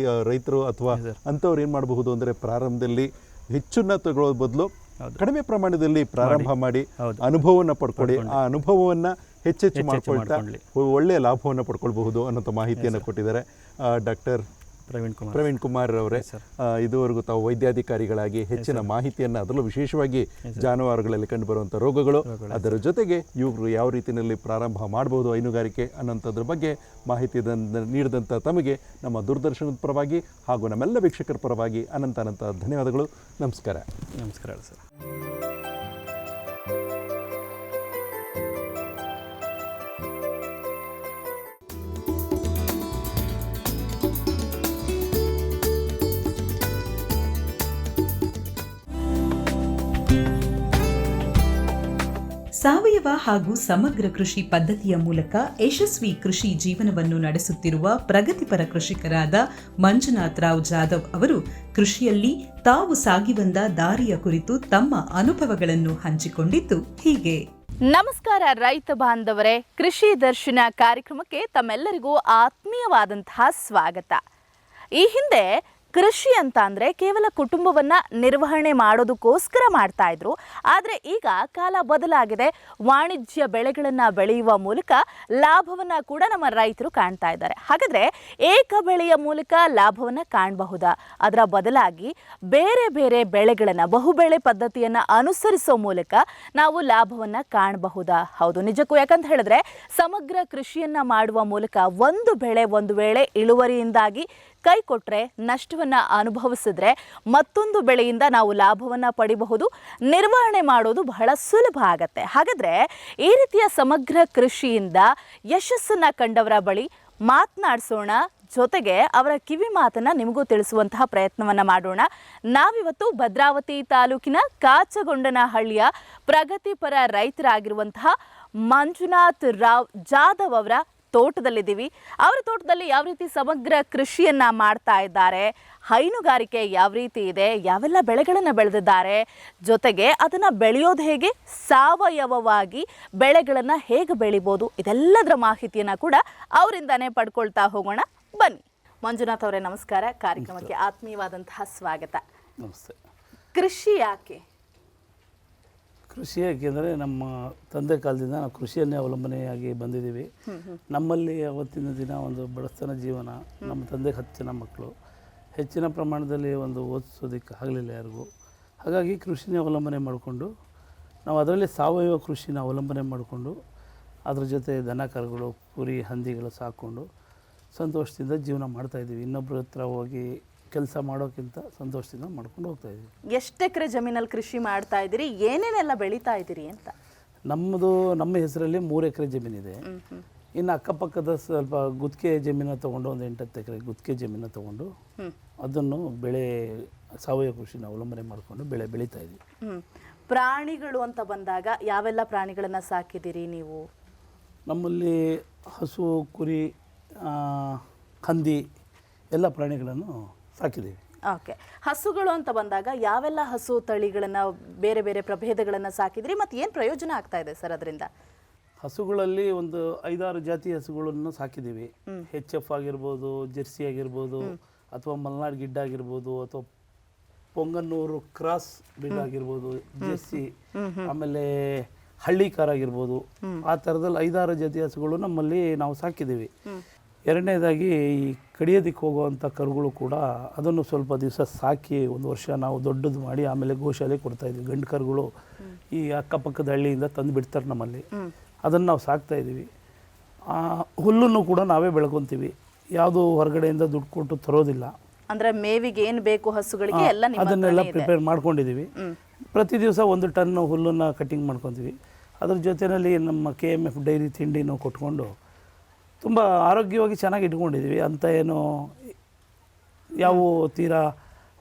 ರೈತರು ಅಥವಾ ಅಂಥವ್ರು ಏನು ಮಾಡಬಹುದು ಅಂದರೆ ಪ್ರಾರಂಭದಲ್ಲಿ ಹೆಚ್ಚನ್ನ ತಗೊಳ್ಳೋ ಬದಲು ಕಡಿಮೆ ಪ್ರಮಾಣದಲ್ಲಿ ಪ್ರಾರಂಭ ಮಾಡಿ ಅನುಭವವನ್ನು ಪಡ್ಕೊಳ್ಳಿ. ಆ ಅನುಭವವನ್ನು ಹೆಚ್ಚೆಚ್ಚು ಮಾಡ್ಕೊಳ್ತಾ ಒಳ್ಳೆಯ ಲಾಭವನ್ನು ಪಡ್ಕೊಳ್ಬಹುದು ಅನ್ನೋ ಮಾಹಿತಿಯನ್ನು ಕೊಟ್ಟಿದ್ದಾರೆ ಡಾಕ್ಟರ್ ಪ್ರವೀಣ್ ಕುಮಾರ್ ಅವರೇ. ಇದುವರೆಗೂ ತಾವು ವೈದ್ಯಾಧಿಕಾರಿಗಳಾಗಿ ಹೆಚ್ಚಿನ ಮಾಹಿತಿಯನ್ನು, ಅದರಲ್ಲೂ ವಿಶೇಷವಾಗಿ ಜಾನುವಾರುಗಳಲ್ಲಿ ಕಂಡುಬರುವಂಥ ರೋಗಗಳು, ಅದರ ಜೊತೆಗೆ ಇವರು ಯಾವ ರೀತಿಯಲ್ಲಿ ಪ್ರಾರಂಭ ಮಾಡಬಹುದು ಹೈನುಗಾರಿಕೆ ಅನ್ನೋಂಥದ್ರ ಬಗ್ಗೆ ಮಾಹಿತಿ ನೀಡಿದಂಥ ತಮಗೆ ನಮ್ಮ ದೂರದರ್ಶನದ ಪರವಾಗಿ ಹಾಗೂ ನಮ್ಮೆಲ್ಲ ವೀಕ್ಷಕರ ಪರವಾಗಿ ಅನಂತ ಧನ್ಯವಾದಗಳು. ನಮಸ್ಕಾರ. ನಮಸ್ಕಾರ ಸರ್. ಸಾವಯವ ಹಾಗೂ ಸಮಗ್ರ ಕೃಷಿ ಪದ್ಧತಿಯ ಮೂಲಕ ಯಶಸ್ವಿ ಕೃಷಿ ಜೀವನವನ್ನು ನಡೆಸುತ್ತಿರುವ ಪ್ರಗತಿಪರ ಕೃಷಿಕರಾದ ಮಂಜುನಾಥ್ ರಾವ್ ಜಾಧವ್ ಅವರು ಕೃಷಿಯಲ್ಲಿ ತಾವು ಸಾಗಿ ಬಂದ ದಾರಿಯ ಕುರಿತು ತಮ್ಮ ಅನುಭವಗಳನ್ನು ಹಂಚಿಕೊಂಡಿದ್ದು ಹೀಗೆ. ನಮಸ್ಕಾರ ರೈತ ಬಾಂಧವರೇ, ಕೃಷಿ ದರ್ಶನ ಕಾರ್ಯಕ್ರಮಕ್ಕೆ ತಮ್ಮೆಲ್ಲರಿಗೂ ಆತ್ಮೀಯವಾದಂತಹ ಸ್ವಾಗತ. ಈ ಹಿಂದೆ ಕೃಷಿ ಅಂತ ಅಂದರೆ ಕೇವಲ ಕುಟುಂಬವನ್ನ ನಿರ್ವಹಣೆ ಮಾಡೋದಕ್ಕೋಸ್ಕರ ಮಾಡ್ತಾ ಇದ್ರು. ಆದರೆ ಈಗ ಕಾಲ ಬದಲಾಗಿದೆ. ವಾಣಿಜ್ಯ ಬೆಳೆಗಳನ್ನು ಬೆಳೆಯುವ ಮೂಲಕ ಲಾಭವನ್ನು ಕೂಡ ನಮ್ಮ ರೈತರು ಕಾಣ್ತಾ ಇದ್ದಾರೆ. ಹಾಗಾದರೆ ಏಕ ಬೆಳೆಯ ಮೂಲಕ ಲಾಭವನ್ನು ಕಾಣಬಹುದಾ? ಅದರ ಬದಲಾಗಿ ಬೇರೆ ಬೇರೆ ಬೆಳೆಗಳನ್ನು, ಬಹುಬೆಳೆ ಪದ್ಧತಿಯನ್ನು ಅನುಸರಿಸೋ ಮೂಲಕ ನಾವು ಲಾಭವನ್ನು ಕಾಣಬಹುದಾ? ಹೌದು, ನಿಜಕ್ಕೂ. ಯಾಕಂತ ಹೇಳಿದ್ರೆ ಸಮಗ್ರ ಕೃಷಿಯನ್ನು ಮಾಡುವ ಮೂಲಕ ಒಂದು ಬೆಳೆ ಒಂದು ವೇಳೆ ಇಳುವರಿಯಿಂದಾಗಿ ಕೈ ಕೊಟ್ಟರೆ, ನಷ್ಟವನ್ನು ಅನುಭವಿಸಿದ್ರೆ ಮತ್ತೊಂದು ಬೆಳೆಯಿಂದ ನಾವು ಲಾಭವನ್ನು ಪಡಿಬಹುದು. ನಿರ್ವಹಣೆ ಮಾಡೋದು ಬಹಳ ಸುಲಭ ಆಗತ್ತೆ. ಹಾಗಾದರೆ ಈ ರೀತಿಯ ಸಮಗ್ರ ಕೃಷಿಯಿಂದ ಯಶಸ್ಸನ್ನು ಕಂಡವರ ಬಳಿ ಮಾತನಾಡಿಸೋಣ. ಜೊತೆಗೆ ಅವರ ಕಿವಿ ಮಾತನ್ನು ನಿಮಗೂ ತಿಳಿಸುವಂತಹ ಪ್ರಯತ್ನವನ್ನು ಮಾಡೋಣ. ನಾವಿವತ್ತು ಭದ್ರಾವತಿ ತಾಲೂಕಿನ ಕಾಚಗೊಂಡನಹಳ್ಳಿಯ ಪ್ರಗತಿಪರ ರೈತರಾಗಿರುವಂತಹ ಮಂಜುನಾಥ್ ರಾವ್ ಜಾಧವ್ ಅವರ ತೋಟದಲ್ಲಿದ್ದೀವಿ. ಅವರ ತೋಟದಲ್ಲಿ ಯಾವ ರೀತಿ ಸಮಗ್ರ ಕೃಷಿಯನ್ನ ಮಾಡ್ತಾ ಇದ್ದಾರೆ, ಹೈನುಗಾರಿಕೆ ಯಾವ ರೀತಿ ಇದೆ, ಯಾವೆಲ್ಲ ಬೆಳೆಗಳನ್ನು ಬೆಳೆದಿದ್ದಾರೆ, ಜೊತೆಗೆ ಅದನ್ನು ಬೆಳೆಯೋದು ಹೇಗೆ, ಸಾವಯವವಾಗಿ ಬೆಳೆಗಳನ್ನು ಹೇಗೆ ಬೆಳಿಬೋದು, ಇದೆಲ್ಲದರ ಮಾಹಿತಿಯನ್ನು ಕೂಡ ಅವರಿಂದಾನೇ ಪಡ್ಕೊಳ್ತಾ ಹೋಗೋಣ. ಬನ್ನಿ. ಮಂಜುನಾಥ್ ಅವರೇ ನಮಸ್ಕಾರ. ಕಾರ್ಯಕ್ರಮಕ್ಕೆ ಆತ್ಮೀಯವಾದಂತಹ ಸ್ವಾಗತ. ನಮಸ್ತೆ. ಕೃಷಿ ಯಾಕೆ? ಕೃಷಿ ಯಾಕೆಂದರೆ ನಮ್ಮ ತಂದೆ ಕಾಲದಿಂದ ನಾವು ಕೃಷಿಯನ್ನೇ ಅವಲಂಬನೆಯಾಗಿ ಬಂದಿದ್ದೀವಿ. ನಮ್ಮಲ್ಲಿ ಅವತ್ತಿನ ದಿನ ಒಂದು ಬಡತನ ಜೀವನ. ನಮ್ಮ ತಂದೆಗೆ 10 ಜನ ಮಕ್ಕಳು, ಹೆಚ್ಚಿನ ಪ್ರಮಾಣದಲ್ಲಿ ಒಂದು ಓದಿಸೋದಕ್ಕೆ ಆಗಲಿಲ್ಲ ಯಾರಿಗೂ. ಹಾಗಾಗಿ ಕೃಷಿನೇ ಅವಲಂಬನೆ ಮಾಡಿಕೊಂಡು ನಾವು ಅದರಲ್ಲಿ ಸಾವಯವ ಕೃಷಿನ ಅವಲಂಬನೆ ಮಾಡಿಕೊಂಡು ಅದ್ರ ಜೊತೆ ದನ ಕರುಗಳು, ಕುರಿ, ಹಂದಿಗಳು ಸಾಕ್ಕೊಂಡು ಸಂತೋಷದಿಂದ ಜೀವನ ಮಾಡ್ತಾಯಿದ್ದೀವಿ. ಇನ್ನೊಬ್ಬರ ಹತ್ರ ಹೋಗಿ ಕೆಲಸ ಮಾಡೋಕ್ಕಿಂತ ಸಂತೋಷದಿಂದ ಮಾಡ್ಕೊಂಡು ಹೋಗ್ತಾ ಇದ್ದೀವಿ. ಎಷ್ಟು ಎಕರೆ ಜಮೀನಲ್ಲಿ ಕೃಷಿ ಮಾಡ್ತಾ ಇದ್ದೀರಿ, ಏನೇನೆಲ್ಲ ಬೆಳೀತಾ ಇದ್ದೀರಿ ಅಂತ? ನಮ್ಮ ಹೆಸರಲ್ಲಿ 3 ಎಕರೆ ಜಮೀನಿದೆ. ಇನ್ನು ಅಕ್ಕಪಕ್ಕದ ಸ್ವಲ್ಪ ಗುತ್ತಿಗೆ ಜಮೀನು ತೊಗೊಂಡು ಒಂದು 8-10 ಎಕರೆ ಗುತ್ತಿಗೆ ಜಮೀನು ತೊಗೊಂಡು ಅದನ್ನು ಬೆಳೆ ಸಾವಯವ ಕೃಷಿನ ಅವಲಂಬನೆ ಮಾಡಿಕೊಂಡು ಬೆಳೆ ಬೆಳೀತಾ ಇದ್ದೀವಿ. ಪ್ರಾಣಿಗಳು ಅಂತ ಬಂದಾಗ ಯಾವೆಲ್ಲ ಪ್ರಾಣಿಗಳನ್ನು ಸಾಕಿದ್ದೀರಿ ನೀವು? ನಮ್ಮಲ್ಲಿ ಹಸು, ಕುರಿ, ಹಂದಿ ಎಲ್ಲ ಪ್ರಾಣಿಗಳನ್ನು ಸಾಕಿದ್ದೀವಿ. ಓಕೆ, ಹಸುಗಳು ಅಂತ ಬಂದಾಗ ಯಾವೆಲ್ಲ ಹಸು ತಳಿಗಳನ್ನು, ಬೇರೆ ಬೇರೆ ಪ್ರಭೇದಗಳನ್ನು ಸಾಕಿದ್ರಿ ಮತ್ತು ಏನು ಪ್ರಯೋಜನ ಆಗ್ತಾ ಇದೆ ಸರ್ ಅದರಿಂದ? ಹಸುಗಳಲ್ಲಿ ಒಂದು 5-6 ಜಾತಿ ಹಸುಗಳನ್ನು ಸಾಕಿದ್ದೀವಿ. HF ಆಗಿರ್ಬೋದು, ಜೆರ್ಸಿ ಆಗಿರ್ಬೋದು, ಅಥವಾ ಮಲ್ನಾಡ್ ಗಿಡ್ಡ ಆಗಿರ್ಬೋದು, ಅಥವಾ ಪೊಂಗನ್ನೂರು ಕ್ರಾಸ್ ಬ್ರೀಡ್ ಆಗಿರ್ಬೋದು, ಜೆರ್ಸಿ, ಆಮೇಲೆ ಹಳ್ಳಿ ಕಾರ್ ಆಗಿರ್ಬೋದು. ಆ ಥರದಲ್ಲಿ 5-6 ಜಾತಿ ಹಸುಗಳು ನಮ್ಮಲ್ಲಿ ನಾವು ಸಾಕಿದ್ದೀವಿ. ಎರಡನೇದಾಗಿ ಈ ಕಡಿಯೋದಕ್ಕೆ ಹೋಗುವಂಥ ಕರುಗಳು ಕೂಡ ಅದನ್ನು ಸ್ವಲ್ಪ ದಿವಸ ಸಾಕಿ 1 ವರ್ಷ ನಾವು ದೊಡ್ಡದು ಮಾಡಿ ಆಮೇಲೆ ಗೋಶಾಲೆ ಕೊಡ್ತಾಯಿದ್ವಿ. ಗಂಡು ಕರುಗಳು ಈ ಅಕ್ಕಪಕ್ಕದ ಹಳ್ಳಿಯಿಂದ ತಂದು ಬಿಡ್ತಾರೆ ನಮ್ಮಲ್ಲಿ, ಅದನ್ನು ನಾವು ಸಾಕ್ತಾಯಿದ್ದೀವಿ. ಹುಲ್ಲನ್ನು ಕೂಡ ನಾವೇ ಬೆಳ್ಕೊತೀವಿ, ಯಾವುದು ಹೊರಗಡೆಯಿಂದ ದುಡ್ಡು ಕೊಟ್ಟು ತರೋದಿಲ್ಲ. ಅಂದರೆ ಮೇವಿಗೆ ಏನು ಬೇಕು ಹಸುಗಳಿಗೆ ಎಲ್ಲ ಅದನ್ನೆಲ್ಲ ಪ್ರಿಪೇರ್ ಮಾಡ್ಕೊಂಡಿದ್ದೀವಿ. ಪ್ರತಿ ದಿವಸ 1 ಟನ್ ಹುಲ್ಲನ್ನು ಕಟ್ಟಿಂಗ್ ಮಾಡ್ಕೊತೀವಿ. ಅದ್ರ ಜೊತೆಯಲ್ಲಿ ನಮ್ಮ KMF ಡೈರಿ ತಿಂಡಿನೂ ಕೊಟ್ಕೊಂಡು ತುಂಬ ಆರೋಗ್ಯವಾಗಿ ಚೆನ್ನಾಗಿ ಇಟ್ಕೊಂಡಿದ್ದೀವಿ. ಅಂತ ಏನು ಯಾವ ತೀರಾ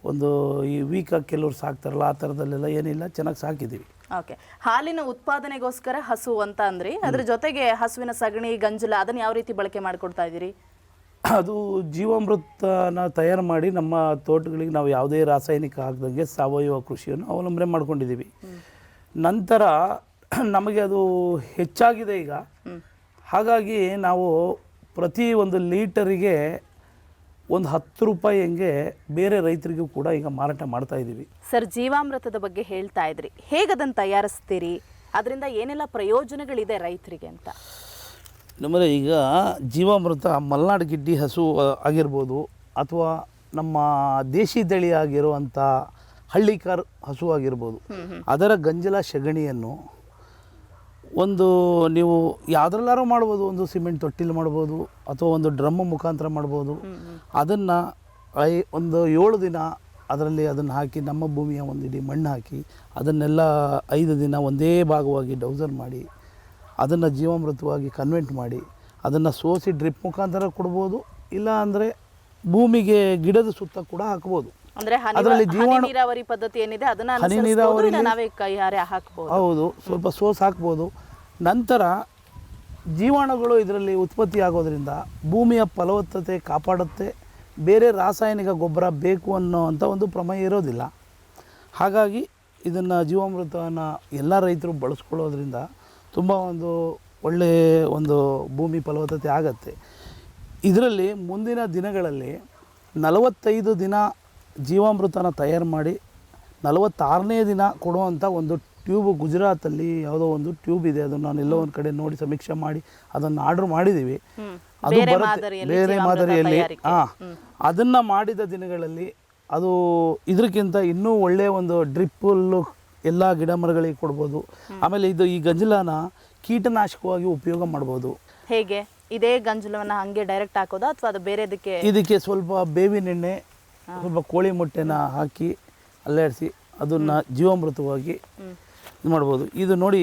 ಒಂದು ಈ ವೀಕಾಗಿ ಕೆಲವ್ರು ಸಾಕ್ತಾರಲ್ಲ ಆ ಥರದಲ್ಲೆಲ್ಲ ಏನಿಲ್ಲ, ಚೆನ್ನಾಗಿ ಸಾಕಿದ್ದೀವಿ. ಓಕೆ, ಹಾಲಿನ ಉತ್ಪಾದನೆಗೋಸ್ಕರ ಹಸು ಅಂತ ಅಂದ್ರಿ, ಅದ್ರ ಜೊತೆಗೆ ಹಸುವಿನ ಸಗಣಿ, ಗಂಜಲ ಅದನ್ನು ಯಾವ ರೀತಿ ಬಳಕೆ ಮಾಡಿಕೊಡ್ತಾ ಇದ್ದೀರಿ? ಅದು ಜೀವಾಮೃತನ ತಯಾರು ಮಾಡಿ ನಮ್ಮ ತೋಟಗಳಿಗೆ ನಾವು ಯಾವುದೇ ರಾಸಾಯನಿಕ ಹಾಕ್ದಂಗೆ ಸಾವಯವ ಕೃಷಿಯನ್ನು ಅವಲಂಬನೆ ಮಾಡ್ಕೊಂಡಿದ್ದೀವಿ. ನಂತರ ನಮಗೆ ಅದು ಹೆಚ್ಚಾಗಿದೆ ಈಗ. ಹಾಗಾಗಿ ನಾವು ಪ್ರತಿ 1 ಲೀಟರಿಗೆ ಒಂದು 10 ರೂಪಾಯಿ ಹಂಗೆ ಬೇರೆ ರೈತರಿಗೂ ಕೂಡ ಈಗ ಮಾರಾಟ ಮಾಡ್ತಾ ಇದ್ದೀವಿ. ಸರ್, ಜೀವಾಮೃತದ ಬಗ್ಗೆ ಹೇಳ್ತಾ ಇದ್ರಿ, ಹೇಗೆ ಅದನ್ನು ತಯಾರಿಸ್ತೀರಿ, ಅದರಿಂದ ಏನೆಲ್ಲ ಪ್ರಯೋಜನಗಳಿದೆ ರೈತರಿಗೆ ಅಂತ? ನಮ್ಮಲ್ಲಿ ಈಗ ಜೀವಾಮೃತ ಮಲ್ನಾಡ್ ಗಿಡ್ಡಿ ಹಸು ಆಗಿರ್ಬೋದು, ಅಥವಾ ನಮ್ಮ ದೇಶಿ ತಳಿ ಆಗಿರುವಂಥ ಹಳ್ಳಿಕಾರ್ ಹಸು ಆಗಿರ್ಬೋದು, ಅದರ ಗಂಜಲ ಸಗಣಿಯನ್ನು ಒಂದು ನೀವು ಯಾವುದ್ರಲ್ಲಾರು ಮಾಡ್ಬೋದು. ಒಂದು ಸಿಮೆಂಟ್ ತೊಟ್ಟಿಲಿ ಮಾಡ್ಬೋದು, ಅಥವಾ ಒಂದು ಡ್ರಮ್ ಮುಖಾಂತರ ಮಾಡ್ಬೋದು. ಅದನ್ನು ಒಂದು 7 ದಿನ ಅದರಲ್ಲಿ ಅದನ್ನು ಹಾಕಿ, ನಮ್ಮ ಭೂಮಿಯ ಒಂದು ಇಡೀ ಮಣ್ಣು ಹಾಕಿ, ಅದನ್ನೆಲ್ಲ 5 ದಿನ ಒಂದೇ ಭಾಗವಾಗಿ ಡೌಸರ್ ಮಾಡಿ, ಅದನ್ನು ಜೀವಾಮೃತವಾಗಿ ಕನ್ವೆಂಟ್ ಮಾಡಿ, ಅದನ್ನು ಸೋಸಿ ಡ್ರಿಪ್ ಮುಖಾಂತರ ಕೊಡ್ಬೋದು. ಇಲ್ಲ ಅಂದರೆ ಭೂಮಿಗೆ ಗಿಡದ ಸುತ್ತ ಕೂಡ ಹಾಕ್ಬೋದು. ಅಂದ್ರೆ ಹನಿ ನೀರಾವರಿ ಪದ್ಧತಿ ಏನಿದೆ ಅದನ್ನ ಅನುಸರಿಸಬಹುದು, ಇಲ್ಲ ನಾವೇ ಕೈಯಾರೆ ಹಾಕಬಹುದು. ಹೌದು, ಸ್ವಲ್ಪ ಸೋಸ್ ಹಾಕ್ಬೋದು. ನಂತರ ಜೀವಾಣುಗಳು ಇದರಲ್ಲಿ ಉತ್ಪತ್ತಿ ಆಗೋದ್ರಿಂದ ಭೂಮಿಯ ಫಲವತ್ತತೆ ಕಾಪಾಡುತ್ತೆ. ಬೇರೆ ರಾಸಾಯನಿಕ ಗೊಬ್ಬರ ಬೇಕು ಅನ್ನೋವಂಥ ಒಂದು ಪ್ರಮೇಯ ಇರೋದಿಲ್ಲ. ಹಾಗಾಗಿ ಇದನ್ನು ಜೀವಾಮೃತವನ್ನು ಎಲ್ಲ ರೈತರು ಬಳಸ್ಕೊಳ್ಳೋದ್ರಿಂದ ತುಂಬ ಒಂದು ಒಳ್ಳೆಯ ಒಂದು ಭೂಮಿ ಫಲವತ್ತತೆ ಆಗತ್ತೆ. ಇದರಲ್ಲಿ ಮುಂದಿನ ದಿನಗಳಲ್ಲಿ 45 ದಿನ ಜೀವಾಮೃತನ ತಯಾರು ಮಾಡಿ 46ನೇ ದಿನ ಕೊಡುವಂಥ ಒಂದು ಟ್ಯೂಬ್ ಗುಜರಾತಲ್ಲಿ ಯಾವುದೋ ಒಂದು ಟ್ಯೂಬ್ ಇದೆ. ಅದನ್ನು ನಾನು ಎಲ್ಲೋ ಒಂದು ಕಡೆ ನೋಡಿ ಸಮೀಕ್ಷೆ ಮಾಡಿ ಅದನ್ನು ಆರ್ಡರ್ ಮಾಡಿದ್ದೀವಿ. ಅದು ಬರುತ್ತೆ ಬೇರೆ ಮಾದರಿಯಲ್ಲಿ. ಅದನ್ನು ಮಾಡಿದ ದಿನಗಳಲ್ಲಿ ಅದು ಇದಕ್ಕಿಂತ ಇನ್ನೂ ಒಳ್ಳೆಯ ಒಂದು ಡ್ರಿಪ್ಪಲ್ಲು ಎಲ್ಲ ಗಿಡ ಮರಗಳಿಗೆ ಕೊಡ್ಬೋದು. ಆಮೇಲೆ ಇದು ಈ ಗಂಜಲನ ಕೀಟನಾಶಕವಾಗಿ ಉಪಯೋಗ ಮಾಡ್ಬೋದು. ಹೇಗೆ? ಇದೇ ಗಂಜಲವನ್ನು ಹಂಗೆ ಡೈರೆಕ್ಟ್ ಹಾಕೋದಾ ಅಥವಾ ಅದು ಬೇರೆದಕ್ಕೆ? ಇದಕ್ಕೆ ಸ್ವಲ್ಪ ಬೇವಿನ ಎಣ್ಣೆ, ಸ್ವಲ್ಪ ಕೋಳಿ ಮೊಟ್ಟೆನ ಹಾಕಿ ಅಲ್ಲಾಡಿಸಿ ಅದನ್ನು ಜೀವಾಮೃತವಾಗಿ ಇದು ಮಾಡ್ಬೋದು. ಇದು ನೋಡಿ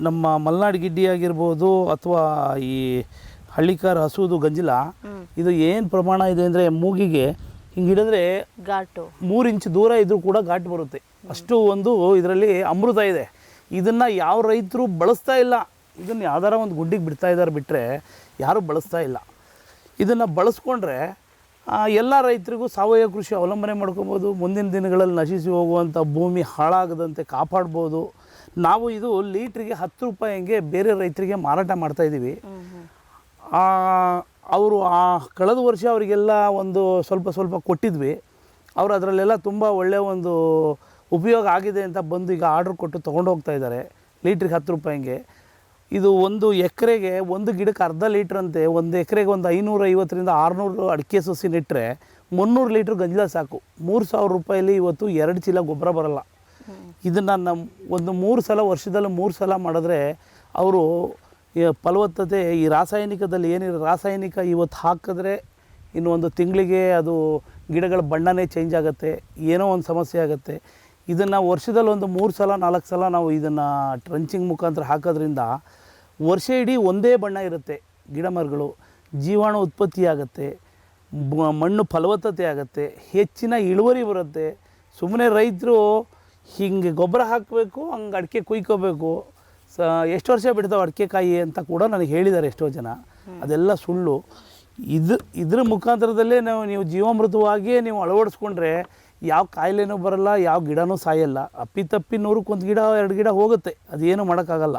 ನಮ್ಮ ಮಲ್ನಾಡ್ ಗಿಡ್ಡಿ ಆಗಿರ್ಬೋದು ಅಥವಾ ಈ ಹಳ್ಳಿಕಾರ್ ಹಸುದು ಗಂಜಲ, ಇದು ಏನು ಪ್ರಮಾಣ ಇದೆ ಅಂದರೆ ಮೂಗಿಗೆ ಹಿಂಗೆ ಹಿಡಿದ್ರೆ ಘಾಟು 3 ಇಂಚ್ ದೂರ ಇದ್ರೂ ಕೂಡ ಘಾಟ್ ಬರುತ್ತೆ. ಅಷ್ಟು ಒಂದು ಇದರಲ್ಲಿ ಅಮೃತ ಇದೆ. ಇದನ್ನು ಯಾವ ರೈತರು ಬಳಸ್ತಾ ಇಲ್ಲ. ಇದನ್ನು ಯಾವ್ದಾರ ಒಂದು ಗುಂಡಿಗೆ ಬಿಡ್ತಾ ಇದ್ದಾರೆ ಬಿಟ್ಟರೆ ಯಾರೂ ಬಳಸ್ತಾ ಇಲ್ಲ. ಇದನ್ನು ಬಳಸ್ಕೊಂಡ್ರೆ ಎಲ್ಲ ರೈತರಿಗೂ ಸಾವಯವ ಕೃಷಿ ಅವಲಂಬನೆ ಮಾಡ್ಕೊಬೋದು. ಮುಂದಿನ ದಿನಗಳಲ್ಲಿ ನಶಿಸಿ ಹೋಗುವಂಥ ಭೂಮಿ ಹಾಳಾಗದಂತೆ ಕಾಪಾಡ್ಬೋದು. ನಾವು ಇದು ಲೀಟ್ರಿಗೆ 10 ರೂಪಾಯಿ ಹಂಗೆ ಬೇರೆ ರೈತರಿಗೆ ಮಾರಾಟ ಮಾಡ್ತಾಯಿದ್ದೀವಿ. ಅವರು ಕಳೆದ ವರ್ಷ ಅವರಿಗೆಲ್ಲ ಒಂದು ಸ್ವಲ್ಪ ಕೊಟ್ಟಿದ್ವಿ. ಅವರು ಅದರಲ್ಲೆಲ್ಲ ತುಂಬ ಒಳ್ಳೆಯ ಒಂದು ಉಪಯೋಗ ಆಗಿದೆ ಅಂತ ಬಂದು ಈಗ ಆರ್ಡ್ರ್ ಕೊಟ್ಟು ತೊಗೊಂಡು ಹೋಗ್ತಾ ಇದ್ದಾರೆ. ಲೀಟ್ರಿಗೆ 10 ರೂಪಾಯಿ ಹಂಗೆ. ಇದು 1 ಎಕರೆಗೆ 1 ಗಿಡಕ್ಕೆ ಅರ್ಧ ಲೀಟ್ರ್ ಅಂತೆ. 1 ಎಕರೆಗೆ ಒಂದು 550ರಿಂದ 600 ಅಡಿಕೆ ಸಸಿ ನೆಟ್ಟರೆ 300 ಲೀಟ್ರ್ ಗಂಜಲ ಸಾಕು. 3000 ರೂಪಾಯಲ್ಲಿ ಇವತ್ತು 2 ಚೀಲ ಗೊಬ್ಬರ ಬರಲ್ಲ. ಇದನ್ನು ಒಂದು 3 ಸಲ ವರ್ಷದಲ್ಲಿ 3 ಸಲ ಮಾಡಿದ್ರೆ ಅವರು ಫಲವತ್ತತೆ ಈ ರಾಸಾಯನಿಕದಲ್ಲಿ ಏನಿರೋ ರಾಸಾಯನಿಕ ಇವತ್ತು ಹಾಕಿದ್ರೆ ಇನ್ನು 1 ತಿಂಗಳಿಗೆ ಅದು ಗಿಡಗಳ ಬಣ್ಣನೇ ಚೇಂಜ್ ಆಗುತ್ತೆ, ಏನೋ ಒಂದು ಸಮಸ್ಯೆ ಆಗುತ್ತೆ. ಇದನ್ನು ವರ್ಷದಲ್ಲಿ ಒಂದು 3 ಸಲ 4 ಸಲ ನಾವು ಇದನ್ನು ಟ್ರಂಚಿಂಗ್ ಮುಖಾಂತರ ಹಾಕೋದ್ರಿಂದ ವರ್ಷ ಇಡೀ ಒಂದೇ ಬಣ್ಣ ಇರುತ್ತೆ. ಗಿಡ ಮರಗಳು, ಜೀವಾಣು ಉತ್ಪತ್ತಿ ಆಗುತ್ತೆ, ಮಣ್ಣು ಫಲವತ್ತತೆ ಆಗುತ್ತೆ, ಹೆಚ್ಚಿನ ಇಳುವರಿ ಬರುತ್ತೆ. ಸುಮ್ಮನೆ ರೈತರು ಹಿಂಗೆ ಗೊಬ್ಬರ ಹಾಕಬೇಕು, ಹಂಗೆ ಅಡಿಕೆ ಕುಯ್ಕೋಬೇಕು, ಎಷ್ಟು ವರ್ಷ ಬಿಡ್ತಾವೆ ಅಡಿಕೆ ಕಾಯಿ ಅಂತ ಕೂಡ ನನಗೆ ಹೇಳಿದ್ದಾರೆ ಎಷ್ಟೋ ಜನ. ಅದೆಲ್ಲ ಸುಳ್ಳು. ಇದ್ರ ಮುಖಾಂತರದಲ್ಲೇ ನೀವು ಜೀವಾಮೃತವಾಗಿಯೇ ನೀವು ಅಳವಡಿಸ್ಕೊಂಡ್ರೆ ಯಾವ ಕಾಯಿಲೆನೂ ಬರಲ್ಲ, ಯಾವ ಗಿಡನೂ ಸಾಯಲ್ಲ. ಅಪ್ಪಿತಪ್ಪಿ 100ಕ್ಕೆ ಗಿಡ 2 ಗಿಡ ಹೋಗುತ್ತೆ, ಅದೇನು ಮಾಡೋಕ್ಕಾಗಲ್ಲ.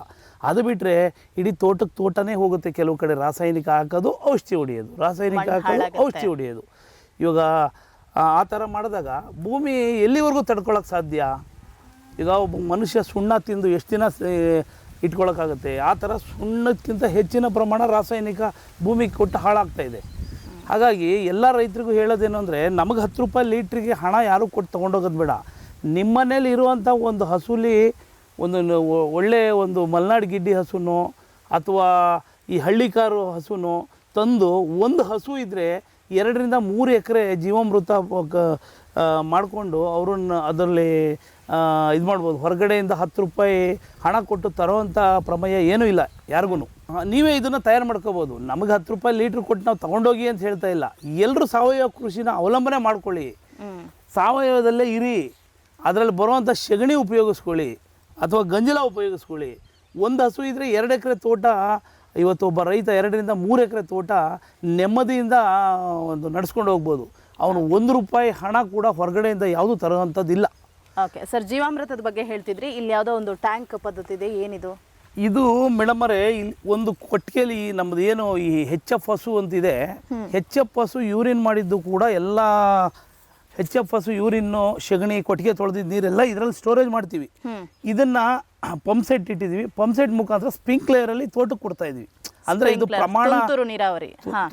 ಅದು ಬಿಟ್ಟರೆ ಇಡೀ ತೋಟನೇ ಹೋಗುತ್ತೆ. ಕೆಲವು ಕಡೆ ರಾಸಾಯನಿಕ ಹಾಕೋದು, ಔಷಧಿ ಹೊಡೆಯೋದು, ರಾಸಾಯನಿಕ ಹಾಕೋದು, ಔಷಧಿ ಹೊಡೆಯೋದು. ಇವಾಗ ಆ ಥರ ಮಾಡಿದಾಗ ಭೂಮಿ ಎಲ್ಲಿವರೆಗೂ ತಡ್ಕೊಳಕ್ಕೆ ಸಾಧ್ಯ? ಈಗ ಒಬ್ಬ ಮನುಷ್ಯ ಸುಣ್ಣ ತಿಂದು ಎಷ್ಟು ದಿನ ಇಟ್ಕೊಳಕ್ಕಾಗುತ್ತೆ? ಆ ಥರ ಸುಣ್ಣಕ್ಕಿಂತ ಹೆಚ್ಚಿನ ಪ್ರಮಾಣ ರಾಸಾಯನಿಕ ಭೂಮಿಗೆ ಕೊಟ್ಟು ಹಾಳಾಗ್ತಾಯಿದೆ. ಹಾಗಾಗಿ ಎಲ್ಲ ರೈತರಿಗೂ ಹೇಳೋದೇನು ಅಂದರೆ, ನಮಗೆ 10 ರೂಪಾಯಿ ಲೀಟ್ರಿಗೆ ಹಣ ಯಾರೂ ಕೊಟ್ಟು ತೊಗೊಂಡೋಗೋದು ಬೇಡ. ನಿಮ್ಮ ಮನೇಲಿ ಇರುವಂಥ ಒಂದು ಹಸುಲಿ ಒಂದು ಒಳ್ಳೆಯ ಒಂದು ಮಲೆನಾಡು ಗಿಡ್ಡಿ ಹಸುನೋ ಅಥವಾ ಈ ಹಳ್ಳಿಕಾರು ಹಸುನೋ ತಂದು, ಒಂದು ಹಸು ಇದ್ದರೆ 2 ರಿಂದ 3 ಎಕರೆ ಜೀವಾಮೃತ ಮಾಡಿಕೊಂಡು ಅವ್ರನ್ನ ಅದರಲ್ಲಿ ಇದು ಮಾಡ್ಬೋದು. ಹೊರಗಡೆಯಿಂದ 10 ರೂಪಾಯಿ ಹಣ ಕೊಟ್ಟು ತರೋವಂಥ ಪ್ರಮೇಯ ಏನೂ ಇಲ್ಲ ಯಾರಿಗೂ. ನೀವೇ ಇದನ್ನು ತಯಾರು ಮಾಡ್ಕೋಬೋದು. ನಮಗೆ 10 ರೂಪಾಯಿ ಲೀಟ್ರ್ ಕೊಟ್ಟು ನಾವು ತೊಗೊಂಡೋಗಿ ಅಂತ ಹೇಳ್ತಾ ಇಲ್ಲ. ಎಲ್ಲರೂ ಸಾವಯವ ಕೃಷಿನ ಅವಲಂಬನೆ ಮಾಡ್ಕೊಳ್ಳಿ, ಸಾವಯವದಲ್ಲೇ ಇರಿ, ಅದರಲ್ಲಿ ಬರುವಂಥ ಸಗಣಿ ಉಪಯೋಗಿಸ್ಕೊಳ್ಳಿ ಅಥವಾ ಗಂಜಲ ಉಪಯೋಗಿಸ್ಕೊಳ್ಳಿ. ಒಂದು ಹಸು ಇದ್ದರೆ 2 ಎಕರೆ ತೋಟ, ಇವತ್ತು ಒಬ್ಬ ರೈತ 2 ರಿಂದ 3 ಎಕರೆ ತೋಟ ನೆಮ್ಮದಿಯಿಂದ ಒಂದು ನಡೆಸ್ಕೊಂಡು ಹೋಗ್ಬೋದು. ಅವನು 1 ರೂಪಾಯಿ ಹಣ ಕೂಡ ಹೊರಗಡೆಯಿಂದ ಯಾವುದೂ ತರೋವಂಥದ್ದಿಲ್ಲ. ಓಕೆ ಸರ್, ಜೀವಾಮೃತದ ಬಗ್ಗೆ ಹೇಳ್ತಿದ್ರಿ. ಇಲ್ಲಿ ಯಾವುದೋ ಒಂದು ಟ್ಯಾಂಕ್ ಪದ್ಧತಿ ಇದೆ, ಏನಿದು? ಇದು ಮೇಡಮರೇ, ಇಲ್ಲಿ ಒಂದು ಕೊಟ್ಟಿಗೆಯಲ್ಲಿ ನಮ್ಮದು ಏನು ಈ HF ಹಸು ಅಂತಿದೆ, HF ಹಸು ಯೂರಿನ್ ಮಾಡಿದ್ದು ಕೂಡ ಎಲ್ಲ HF ಹಸು ಯೂರಿನ್ನು, ಸಗಣಿ, ಕೊಟ್ಟಿಗೆ ತೊಳೆದಿದ್ದ ನೀರೆಲ್ಲ ಇದರಲ್ಲಿ ಸ್ಟೋರೇಜ್ ಮಾಡ್ತೀವಿ. ಇದನ್ನು ಪಂಪ್ ಸೆಟ್ ಇಟ್ಟಿದ್ದೀವಿ. ಪಂಪ್ ಸೆಟ್ ಮುಖಾಂತರ ಸ್ಪ್ರಿಂಕ್ಲೇರಲ್ಲಿ ತೋಟಕ್ಕೆ ಕೊಡ್ತಾ ಇದ್ವಿ. ಅಂದರೆ ಇದು ಪ್ರಮಾಣ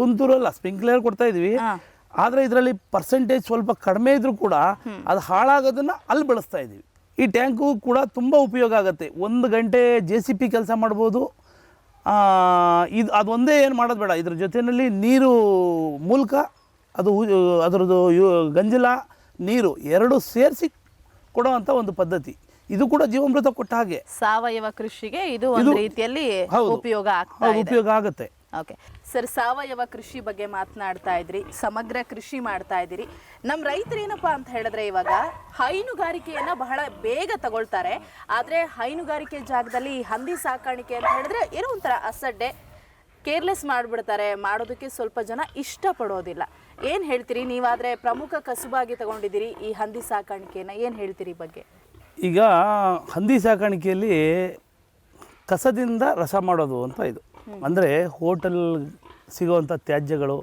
ತುಂತುರು ಅಲ್ಲ, ಸ್ಪ್ರಿಂಕ್ಲೇರ್ ಕೊಡ್ತಾ ಇದ್ವಿ. ಆದರೆ ಇದರಲ್ಲಿ ಪರ್ಸೆಂಟೇಜ್ ಸ್ವಲ್ಪ ಕಡಿಮೆ ಇದ್ರೂ ಕೂಡ ಅದು ಹಾಳಾಗೋದನ್ನು ಅಲ್ಲಿ ಬಳಸ್ತಾ ಇದ್ದೀವಿ. ಈ ಟ್ಯಾಂಕು ಕೂಡ ತುಂಬ ಉಪಯೋಗ ಆಗುತ್ತೆ. 1 ಗಂಟೆ JCP ಕೆಲಸ ಮಾಡ್ಬೋದು. ಅದೊಂದೇ ಏನು ಮಾಡೋದು ಬೇಡ, ಇದ್ರ ಜೊತೆಯಲ್ಲಿ ನೀರು ಮೂಲಕ ಅದರದ್ದು ಗಂಜಲ ನೀರು 2 ಸೇರಿಸಿ ಕೊಡುವಂಥ ಒಂದು ಪದ್ಧತಿ. ಇದು ಕೂಡ ಜೀವಾಮೃತ ಕೊಟ್ಟ ಹಾಗೆ ಸಾವಯವ ಕೃಷಿಗೆ ಇದು ಒಂದು ರೀತಿಯಲ್ಲಿ ಉಪಯೋಗ ಆಗುತ್ತೆ. ಓಕೆ ಸರ್, ಸಾವಯವ ಕೃಷಿ ಬಗ್ಗೆ ಮಾತನಾಡ್ತಾ ಇದ್ರಿ, ಸಮಗ್ರ ಕೃಷಿ ಮಾಡ್ತಾ ಇದ್ದೀರಿ. ನಮ್ಮ ರೈತರು ಏನಪ್ಪ ಅಂತ ಹೇಳಿದ್ರೆ, ಇವಾಗ ಹೈನುಗಾರಿಕೆಯನ್ನು ಬಹಳ ಬೇಗ ತಗೊಳ್ತಾರೆ. ಆದರೆ ಹೈನುಗಾರಿಕೆ ಜಾಗದಲ್ಲಿ ಹಂದಿ ಸಾಕಾಣಿಕೆ ಅಂತ ಹೇಳಿದ್ರೆ ಏನೋ ಒಂಥರ ಅಸಡ್ಡೆ, ಕೇರ್ಲೆಸ್ ಮಾಡಿಬಿಡ್ತಾರೆ. ಮಾಡೋದಕ್ಕೆ ಸ್ವಲ್ಪ ಜನ ಇಷ್ಟಪಡೋದಿಲ್ಲ. ಏನು ಹೇಳ್ತೀರಿ? ನೀವಾದರೆ ಪ್ರಮುಖ ಕಸುಬಾಗಿ ತಗೊಂಡಿದ್ದೀರಿ ಈ ಹಂದಿ ಸಾಕಾಣಿಕೆಯನ್ನು, ಏನು ಹೇಳ್ತೀರಿ ಬಗ್ಗೆ? ಈಗ ಹಂದಿ ಸಾಕಾಣಿಕೆಯಲ್ಲಿ ಕಸದಿಂದ ರಸ ಮಾಡೋದು ಅಂತ ಇದು. ಅಂದರೆ ಹೋಟೆಲ್ ಸಿಗೋವಂಥ ತ್ಯಾಜ್ಯಗಳು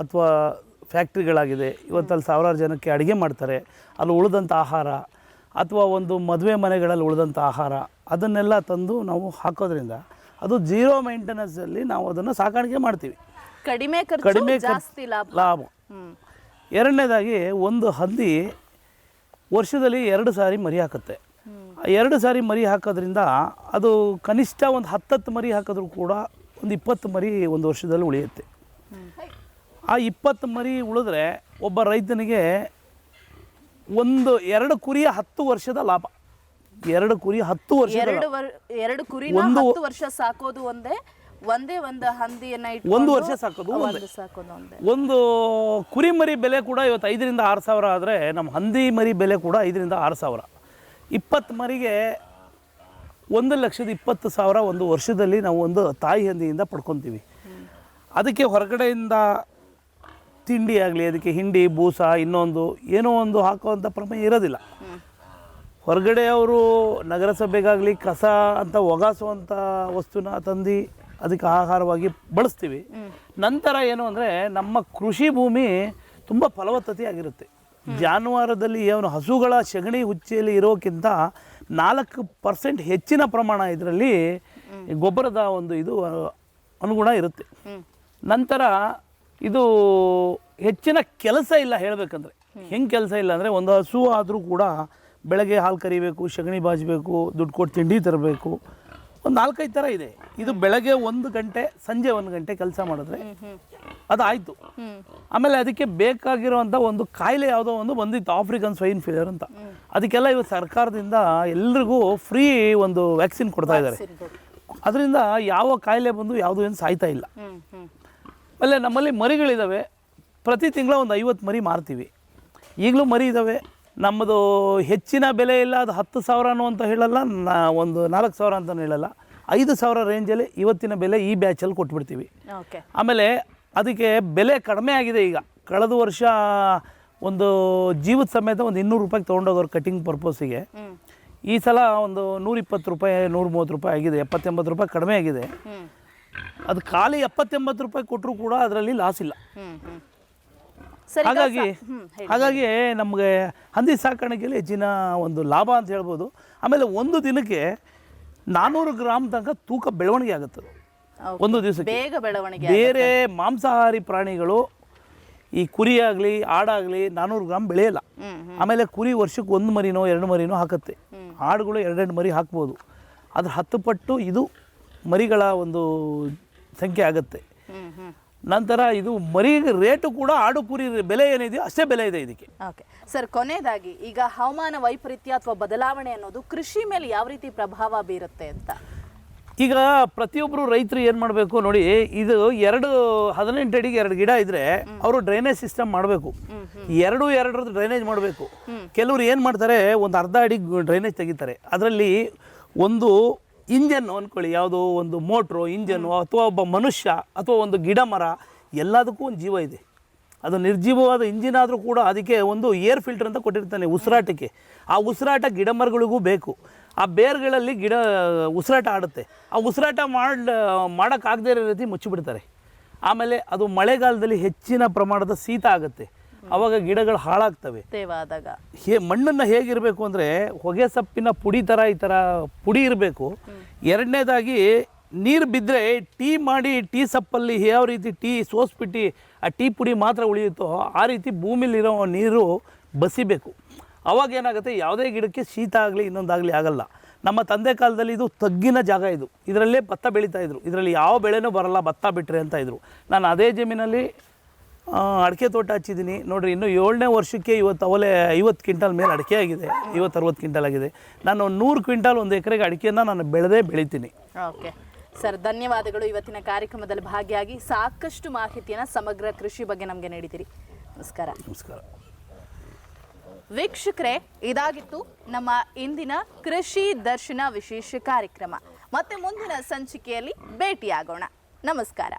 ಅಥವಾ ಫ್ಯಾಕ್ಟ್ರಿಗಳಾಗಿದೆ, ಇವತ್ತಲ್ಲಿ 1000 ಜನಕ್ಕೆ ಅಡುಗೆ ಮಾಡ್ತಾರೆ, ಅಲ್ಲಿ ಉಳಿದಂಥ ಆಹಾರ ಅಥವಾ ಒಂದು ಮದುವೆ ಮನೆಗಳಲ್ಲಿ ಉಳಿದಂಥ ಆಹಾರ, ಅದನ್ನೆಲ್ಲ ತಂದು ನಾವು ಹಾಕೋದ್ರಿಂದ ಅದು 0 ಮೇಂಟೆನೆನ್ಸಲ್ಲಿ ನಾವು ಅದನ್ನು ಸಾಕಾಣಿಕೆ ಮಾಡ್ತೀವಿ. ಕಡಿಮೆ ಜಾಸ್ತಿ ಲಾಭ. ಎರಡನೇದಾಗಿ, ಒಂದು ಹಂದಿ ವರ್ಷದಲ್ಲಿ 2 ಸಾರಿ ಮರಿ ಹಾಕುತ್ತೆ. 2 ಸಾರಿ ಮರಿ ಹಾಕೋದ್ರಿಂದ ಅದು ಕನಿಷ್ಠ ಒಂದು 10 ಮರಿ ಹಾಕಿದ್ರೂ ಕೂಡ ಒಂದು 20 ಮರಿ ಒಂದು ವರ್ಷದಲ್ಲಿ ಉಳಿಯುತ್ತೆ. ಆ 20 ಮರಿ ಉಳಿದ್ರೆ ಒಬ್ಬ ರೈತನಿಗೆ 2 ಕುರಿಯ 10 ವರ್ಷದ ಲಾಭ. 2 ಕುರಿ 10 ವರ್ಷ, 2 ಕುರಿನ 10 ವರ್ಷ ಸಾಕೋದು ಒಂದೇ ಒಂದು ಹಂದಿಯನ್ನ ಇಟ್ಕೊಂಡು 1 ವರ್ಷ ಸಾಕೋದು ಒಂದೇ. ಒಂದು ಕುರಿ ಮರಿ ಬೆಲೆ ಕೂಡ ಇವತ್ತು 5 ರಿಂದ 6 ಸಾವಿರ ಆದರೆ, ನಮ್ಮ ಹಂದಿ ಮರಿ ಬೆಲೆ ಕೂಡ 5 ರಿಂದ 6 ಸಾವಿರ. 20 ಮರಿಗೆ 1,20,000 ಒಂದು ವರ್ಷದಲ್ಲಿ ನಾವು ಒಂದು ತಾಯಿ ಹಂದಿಯಿಂದ ಪಡ್ಕೊತೀವಿ. ಅದಕ್ಕೆ ಹೊರಗಡೆಯಿಂದ ತಿಂಡಿ ಆಗಲಿ, ಅದಕ್ಕೆ ಹಿಂಡಿ, ಬೂಸ, ಇನ್ನೊಂದು ಏನೋ ಒಂದು ಹಾಕುವಂಥ ಪ್ರಮೇಯ ಇರೋದಿಲ್ಲ. ಹೊರಗಡೆ ಅವರು ನಗರಸಭೆಗಾಗಲಿ ಕಸ ಅಂತ ಒಗಾಸುವಂಥ ವಸ್ತುನ ತಂದು ಅದಕ್ಕೆ ಆಹಾರವಾಗಿ ಬಳಸ್ತೀವಿ. ನಂತರ ಏನು ಅಂದರೆ, ನಮ್ಮ ಕೃಷಿ ಭೂಮಿ ತುಂಬ ಫಲವತ್ತತೆಯಾಗಿರುತ್ತೆ. ಜಾನುವಾರದಲ್ಲಿ ಏನು ಹಸುಗಳ ಸಗಣಿ ಹುಚ್ಚೆಯಲ್ಲಿ ಇರೋಕ್ಕಿಂತ 4% ಹೆಚ್ಚಿನ ಪ್ರಮಾಣ ಇದರಲ್ಲಿ ಗೊಬ್ಬರದ ಒಂದು ಇದು ಅನುಗುಣ ಇರುತ್ತೆ. ನಂತರ ಇದು ಹೆಚ್ಚಿನ ಕೆಲಸ ಇಲ್ಲ ಹೇಳಬೇಕಂದ್ರೆ. ಹೆಂಗೆ ಕೆಲಸ ಇಲ್ಲ ಅಂದರೆ, ಒಂದು ಹಸು ಆದರೂ ಕೂಡ ಬೆಳಗ್ಗೆ ಹಾಲು ಕರಿಬೇಕು, ಸಗಣಿ ಬಾಜಬೇಕು, ದುಡ್ಡು ಕೊಟ್ಟು ತಿಂಡಿ ತರಬೇಕು, ಒಂದು 4-5 ಥರ ಇದೆ. ಇದು ಬೆಳಗ್ಗೆ 1 ಗಂಟೆ, ಸಂಜೆ 1 ಗಂಟೆ ಕೆಲಸ ಮಾಡಿದ್ರೆ ಅದಾಯಿತು. ಆಮೇಲೆ ಅದಕ್ಕೆ ಬೇಕಾಗಿರುವಂಥ ಒಂದು ಕಾಯಿಲೆ ಯಾವುದೋ ಒಂದು ಬಂದಿತ್ತು, ಆಫ್ರಿಕನ್ ಸ್ವೈನ್ ಫೀವರ್ ಅಂತ. ಅದಕ್ಕೆಲ್ಲ ಇವತ್ತು ಸರ್ಕಾರದಿಂದ ಎಲ್ರಿಗೂ ಫ್ರೀ ಒಂದು ವ್ಯಾಕ್ಸಿನ್ ಕೊಡ್ತಾ ಇದ್ದಾರೆ. ಅದರಿಂದ ಯಾವ ಕಾಯಿಲೆ ಬಂದು ಯಾವುದು ಏನು ಸಾಯ್ತಾ ಇಲ್ಲ. ಆಮೇಲೆ ನಮ್ಮಲ್ಲಿ ಮರಿಗಳಿದ್ದಾವೆ, ಪ್ರತಿ ತಿಂಗಳ ಒಂದು 50 ಮರಿ ಮಾರ್ತೀವಿ. ಈಗಲೂ ಮರಿ ಇದ್ದಾವೆ. ನಮ್ಮದು ಹೆಚ್ಚಿನ ಬೆಲೆ ಇಲ್ಲ, ಅದು 10,000 ಅಂತ ಹೇಳಲ್ಲ, ಒಂದು 4,000 ಅಂತಲೂ ಹೇಳಲ್ಲ, 5,000 ರೇಂಜಲ್ಲಿ ಇವತ್ತಿನ ಬೆಲೆ ಈ ಬ್ಯಾಚಲ್ಲಿ ಕೊಟ್ಬಿಡ್ತೀವಿ. ಆಮೇಲೆ ಅದಕ್ಕೆ ಬೆಲೆ ಕಡಿಮೆ ಆಗಿದೆ. ಈಗ ಕಳೆದ ವರ್ಷ ಒಂದು ಜೀವದ ಸಮೇತ ಒಂದು 200 ರೂಪಾಯಿಗೆ ತೊಗೊಂಡೋಗೋರು ಕಟಿಂಗ್ ಪರ್ಪೋಸಿಗೆ. ಈ ಸಲ ಒಂದು 120 ರೂಪಾಯಿ 130 ರೂಪಾಯಿ ಆಗಿದೆ, 70-80 ರೂಪಾಯಿ ಕಡಿಮೆ ಆಗಿದೆ. ಅದು ಖಾಲಿ 70-80 ರೂಪಾಯಿ ಕೊಟ್ಟರು ಕೂಡ ಅದರಲ್ಲಿ ಲಾಸ್ ಇಲ್ಲ. ಹಾಗಾಗಿ ನಮಗೆ ಹಂದಿ ಸಾಕಾಣಿಕೆಯಲ್ಲಿ ಹೆಚ್ಚಿನ ಒಂದು ಲಾಭ ಅಂತ ಹೇಳ್ಬೋದು. ಆಮೇಲೆ ಒಂದು ದಿನಕ್ಕೆ 400 ಗ್ರಾಮ್ ತನಕ ತೂಕ ಬೆಳವಣಿಗೆ ಆಗುತ್ತೆ ಒಂದು ದಿವಸಕ್ಕೆ. ಬೇರೆ ಮಾಂಸಾಹಾರಿ ಪ್ರಾಣಿಗಳು ಈ ಕುರಿ ಆಗಲಿ ಆಡಾಗಲಿ 400 ಗ್ರಾಮ್ ಬೆಳೆಯಲ್ಲ. ಆಮೇಲೆ ಕುರಿ ವರ್ಷಕ್ಕೆ 1 ಮರಿನೋ 2 ಮರಿನೋ ಹಾಕುತ್ತೆ. ಆಡುಗಳು 2 ಮರಿ ಹಾಕ್ಬೋದು. ಅದ್ರ 10 ಪಟ್ಟು ಇದು ಮರಿಗಳ ಒಂದು ಸಂಖ್ಯೆ ಆಗುತ್ತೆ. ನಂತರ ಇದು ಮರಿ ರೇಟು ಕೂಡ ಆಡು ಕುರಿ ಬೆಲೆ ಏನಿದೆಯೋ ಅಷ್ಟೇ ಬೆಲೆ ಇದೆ ಇದಕ್ಕೆ. ಓಕೆ ಸರ್, ಕೊನೆಯದಾಗಿ ಈಗ ಹವಾಮಾನ ವೈಪರೀತ್ಯ ಅಥವಾ ಬದಲಾವಣೆ ಅನ್ನೋದು ಕೃಷಿ ಮೇಲೆ ಯಾವ ರೀತಿ ಪ್ರಭಾವ ಬೀರುತ್ತೆ ಅಂತ? ಈಗ ಪ್ರತಿಯೊಬ್ಬರು ರೈತರು ಏನು ಮಾಡಬೇಕು ನೋಡಿ, ಇದು 18 ಅಡಿಗೆ 2 ಗಿಡ ಇದ್ದರೆ ಅವರು ಡ್ರೈನೇಜ್ ಸಿಸ್ಟಮ್ ಮಾಡಬೇಕು. 2 ಡ್ರೈನೇಜ್ ಮಾಡಬೇಕು. ಕೆಲವರು ಏನು ಮಾಡ್ತಾರೆ, ಒಂದು ಅರ್ಧ ಅಡಿ ಡ್ರೈನೇಜ್ ತೆಗಿತಾರೆ. ಅದರಲ್ಲಿ ಒಂದು ಇಂಜನ್ ಅಂದ್ಕೊಳ್ಳಿ, ಯಾವುದೋ ಒಂದು ಮೋಟ್ರು ಇಂಜನ್ನು ಅಥವಾ ಒಬ್ಬ ಮನುಷ್ಯ ಅಥವಾ ಒಂದು ಗಿಡ ಮರ, ಎಲ್ಲದಕ್ಕೂ ಒಂದು ಜೀವ ಇದೆ. ಅದು ನಿರ್ಜೀವವಾದ ಇಂಜಿನ್ ಆದರೂ ಕೂಡ ಅದಕ್ಕೆ ಒಂದು ಏರ್ ಫಿಲ್ಟರ್ ಅಂತ ಕೊಟ್ಟಿರ್ತಾನೆ ಉಸಿರಾಟಕ್ಕೆ. ಆ ಉಸಿರಾಟ ಗಿಡ ಮರಗಳಿಗೂ ಬೇಕು. ಆ ಬೇರ್ಗಳಲ್ಲಿ ಗಿಡ ಉಸಿರಾಟ ಆಡುತ್ತೆ. ಆ ಉಸಿರಾಟ ಮಾಡೋಕ್ಕಾಗದೇ ಇರೋ ರೀತಿ ಮುಚ್ಚಿಬಿಡ್ತಾರೆ. ಆಮೇಲೆ ಅದು ಮಳೆಗಾಲದಲ್ಲಿ ಹೆಚ್ಚಿನ ಪ್ರಮಾಣದ ಶೀತ ಆಗುತ್ತೆ. ಆವಾಗ ಗಿಡಗಳು ಹಾಳಾಗ್ತವೆ. ಮಣ್ಣನ್ನು ಹೇಗಿರಬೇಕು ಅಂದರೆ ಹೊಗೆ ಸೊಪ್ಪಿನ ಪುಡಿ ಥರ ಈ ಥರ ಪುಡಿ ಇರಬೇಕು. ಎರಡನೇದಾಗಿ ನೀರು ಬಿದ್ದರೆ ಟೀ ಮಾಡಿ ಟೀ ಸಪ್ಪಲ್ಲಿ ಯಾವ ರೀತಿ ಟೀ ಸೋಸ್ಬಿಟ್ಟು ಆ ಟೀ ಪುಡಿ ಮಾತ್ರ ಉಳಿಯುತ್ತೋ ಆ ರೀತಿ ಭೂಮಿಲಿರೋ ನೀರು ಬಸಿಬೇಕು. ಅವಾಗ ಏನಾಗುತ್ತೆ, ಯಾವುದೇ ಗಿಡಕ್ಕೆ ಶೀತ ಆಗಲಿ ಇನ್ನೊಂದಾಗಲಿ ಆಗಲ್ಲ. ನಮ್ಮ ತಂದೆ ಕಾಲದಲ್ಲಿ ಇದು ತಗ್ಗಿನ ಜಾಗ, ಇದರಲ್ಲೇ ಭತ್ತ ಬೆಳೀತಾಯಿದ್ರು. ಇದರಲ್ಲಿ ಯಾವ ಬೆಳೆನೂ ಬರಲ್ಲ ಭತ್ತ ಬಿಟ್ಟರೆ ಅಂತ ಇದ್ರು. ನಾನು ಅದೇ ಜಮೀನಲ್ಲಿ ಅಡಿಕೆ ತೋಟ ಹಚ್ಚಿದ್ದೀನಿ ನೋಡಿರಿ. ಇನ್ನು 7ನೇ ವರ್ಷಕ್ಕೆ ಇವತ್ತು ಅವಲೇ 50 ಕ್ವಿಂಟಲ್ ಮೇಲೆ ಅಡಿಕೆ ಆಗಿದೆ, 50-60 ಕ್ವಿಂಟಲ್ ಆಗಿದೆ. ನಾನು 100 ಕ್ವಿಂಟಲ್ ಒಂದು ಎಕರೆಗೆ ಅಡಿಕೆಯನ್ನು ನಾನು ಬೆಳಿತೀನಿ. ಓಕೆ ಸರ್, ಧನ್ಯವಾದಗಳು. ಇವತ್ತಿನ ಕಾರ್ಯಕ್ರಮದಲ್ಲಿ ಭಾಗಿಯಾಗಿ ಸಾಕಷ್ಟು ಮಾಹಿತಿಯನ್ನು ಸಮಗ್ರ ಕೃಷಿ ಬಗ್ಗೆ ನಮಗೆ ನೀಡಿದ್ದೀರಿ. ನಮಸ್ಕಾರ. ನಮಸ್ಕಾರ ವೀಕ್ಷಕರೇ, ಇದಾಗಿತ್ತು ನಮ್ಮ ಇಂದಿನ ಕೃಷಿ ದರ್ಶನ ವಿಶೇಷ ಕಾರ್ಯಕ್ರಮ. ಮತ್ತೆ ಮುಂದಿನ ಸಂಚಿಕೆಯಲ್ಲಿ ಭೇಟಿಯಾಗೋಣ. ನಮಸ್ಕಾರ.